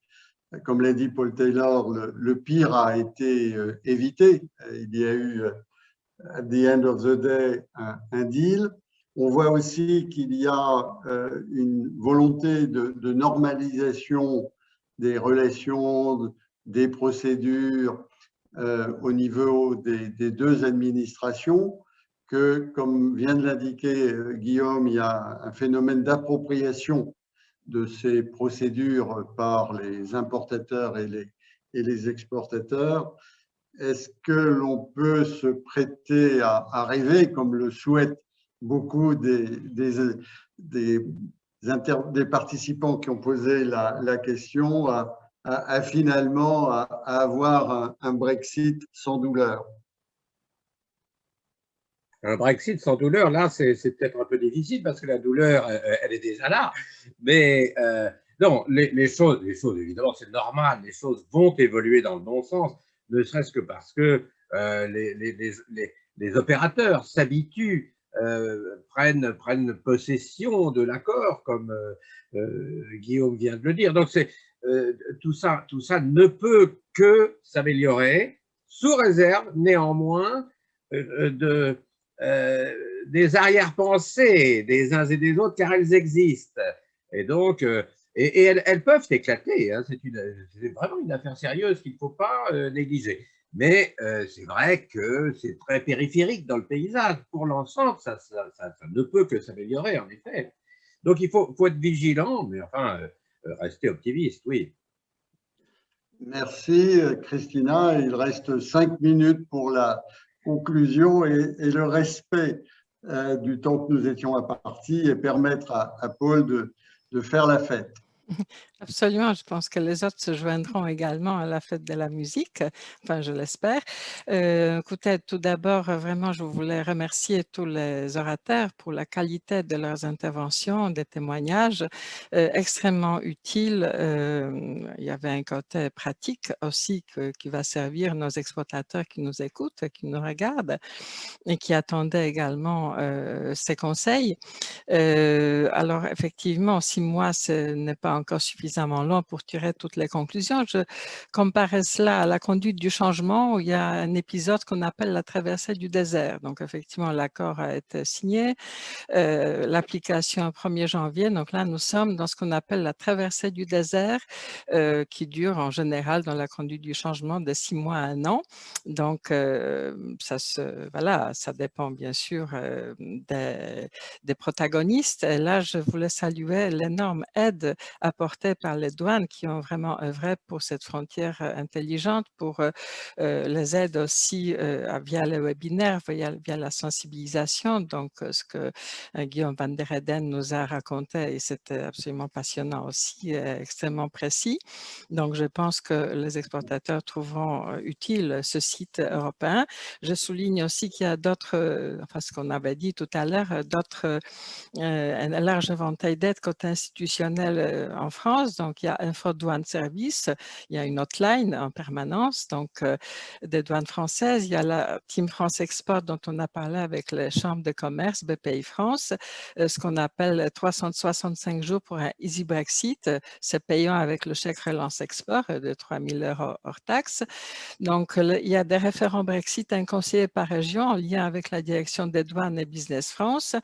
comme l'a dit Paul Taylor, le pire a été évité. Il y a eu, at the end of the day, un deal. On voit aussi qu'il y a une volonté de normalisation des relations, des procédures au niveau des deux administrations, que, comme vient de l'indiquer Guillaume, il y a un phénomène d'appropriation de ces procédures par les importateurs et les exportateurs. Est-ce que l'on peut se prêter à rêver, comme le souhaitent beaucoup des participants qui ont posé la question, à finalement avoir un Brexit sans douleur?
Un Brexit sans douleur, là, c'est peut-être un peu difficile parce que la douleur, elle est déjà là. Mais non, les choses, évidemment, c'est normal. Les choses vont évoluer dans le bon sens, ne serait-ce que parce que les opérateurs s'habituent, prennent possession de l'accord, comme Guillaume vient de le dire. Donc, tout ça ne peut que s'améliorer, sous réserve, néanmoins, des arrière-pensées des uns et des autres, car elles existent. Et donc, elles peuvent éclater. Hein. C'est vraiment une affaire sérieuse qu'il ne faut pas négliger. Mais c'est vrai que c'est très périphérique dans le paysage. Pour l'ensemble, ça ne peut que s'améliorer, en effet. Donc, il faut être vigilant, mais enfin, rester optimiste, oui.
Merci, Christina. Il reste 5 minutes pour la conclusion et le respect du temps que nous étions impartis et permettre à Paul de faire la fête.
Absolument, je pense que les autres se joindront également à la fête de la musique, enfin je l'espère. Écoutez, tout d'abord, vraiment, je voulais remercier tous les orateurs pour la qualité de leurs interventions, des témoignages extrêmement utiles. Il y avait un côté pratique aussi qui va servir nos exportateurs qui nous écoutent, qui nous regardent et qui attendaient également ces conseils. Alors, effectivement, 6 mois, ce n'est pas encore suffisamment long pour tirer toutes les conclusions. Je comparais cela à la conduite du changement où il y a un épisode qu'on appelle la traversée du désert. Donc, effectivement, l'accord a été signé, l'application au 1er janvier. Donc là, nous sommes dans ce qu'on appelle la traversée du désert qui dure en général dans la conduite du changement de 6 mois à 1 an. Donc, ça dépend bien sûr des protagonistes. Et là, je voulais saluer l'énorme aide apportée par les douanes qui ont vraiment œuvré pour cette frontière intelligente, pour les aides aussi via les webinaires, via la sensibilisation. Donc, ce que Guillaume van der Heyden nous a raconté, et c'était absolument passionnant aussi, extrêmement précis. Donc, je pense que les exportateurs trouveront utile ce site européen. Je souligne aussi qu'il y a d'autres, enfin ce qu'on avait dit tout à l'heure, un large éventail d'aides côté institutionnel en France. Donc, il y a Info Douane Service, il y a une hotline en permanence, donc des douanes françaises. Il y a la Team France Export dont on a parlé avec les chambres de commerce, BPI France, ce qu'on appelle 365 jours pour un Easy Brexit. C'est payant avec le chèque relance export de 3 000 € hors taxe. Donc, il y a des référents Brexit, un conseiller par région en lien avec la direction des douanes et Business France.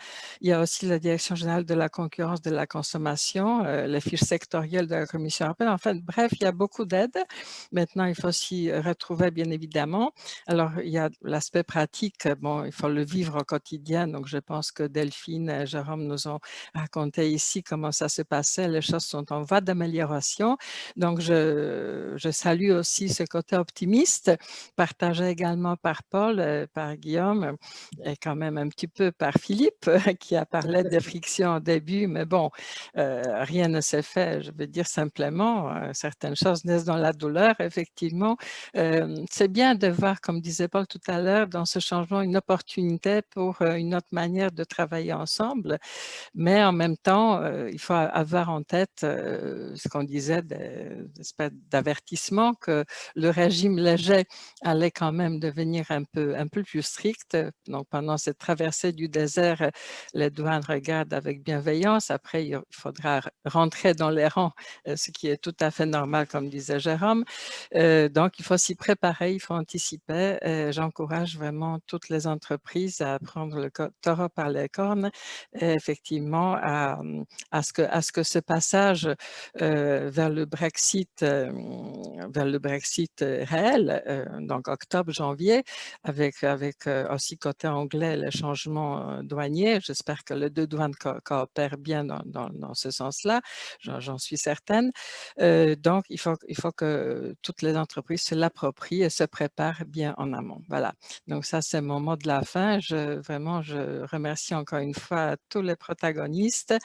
Il y a aussi la direction générale de la concurrence de la consommation, les fiches sectorielles de la Commission européenne. Enfin, bref, il y a beaucoup d'aides. Maintenant, il faut s'y retrouver, bien évidemment. Alors, il y a l'aspect pratique. Bon, il faut le vivre au quotidien. Donc, je pense que Delphine et Jérôme nous ont raconté ici comment ça se passait. Les choses sont en voie d'amélioration. Donc, je salue aussi ce côté optimiste, partagé également par Paul, par Guillaume, et quand même un petit peu par Philippe, qui a parlé des frictions au début, mais bon, rien ne s'est fait. Je veux dire simplement, certaines choses naissent dans la douleur, effectivement. C'est bien de voir, comme disait Paul tout à l'heure, dans ce changement, une opportunité pour une autre manière de travailler ensemble. Mais en même temps, il faut avoir en tête ce qu'on disait d'espèce d'avertissement que le régime léger allait quand même devenir un peu plus strict. Donc, pendant cette traversée du désert, les douanes regardent avec bienveillance. Après, il faudra rentrer dans les rangs, ce qui est tout à fait normal, comme disait Jérôme. Donc, il faut s'y préparer, il faut anticiper. J'encourage vraiment toutes les entreprises à prendre le taureau par les cornes et effectivement à ce que ce passage vers le Brexit réel, donc octobre, janvier, avec aussi côté anglais les changements douaniers. J'espère que les deux douanes coopèrent bien dans ce sens-là, j'en suis certaine. Donc, il faut que toutes les entreprises se l'approprient et se préparent bien en amont. Voilà. Donc, ça, c'est mon mot de la fin. Vraiment, je remercie encore une fois tous les protagonistes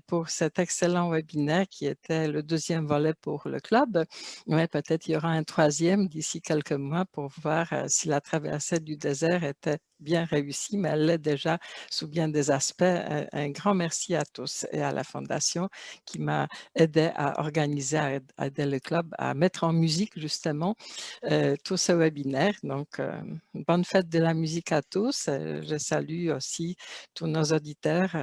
pour cet excellent webinaire qui était le deuxième volet pour le club. Mais peut-être il y aura un troisième d'ici quelques mois pour voir si la traversée du désert était bien réussie, mais elle l'est déjà sous bien des aspects. Un grand merci à tous et à la Fondation qui m'a aidé à organiser, à aider le club à mettre en musique justement tout ce webinaire. Donc, bonne fête de la musique à tous. Je salue aussi tous nos auditeurs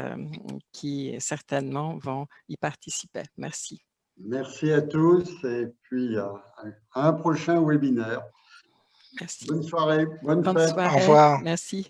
qui certainement vont y participer. Merci.
Merci à tous et puis à un prochain webinaire.
Merci.
Bonne soirée, bonne fête.
Soirée.
Au revoir.
Merci.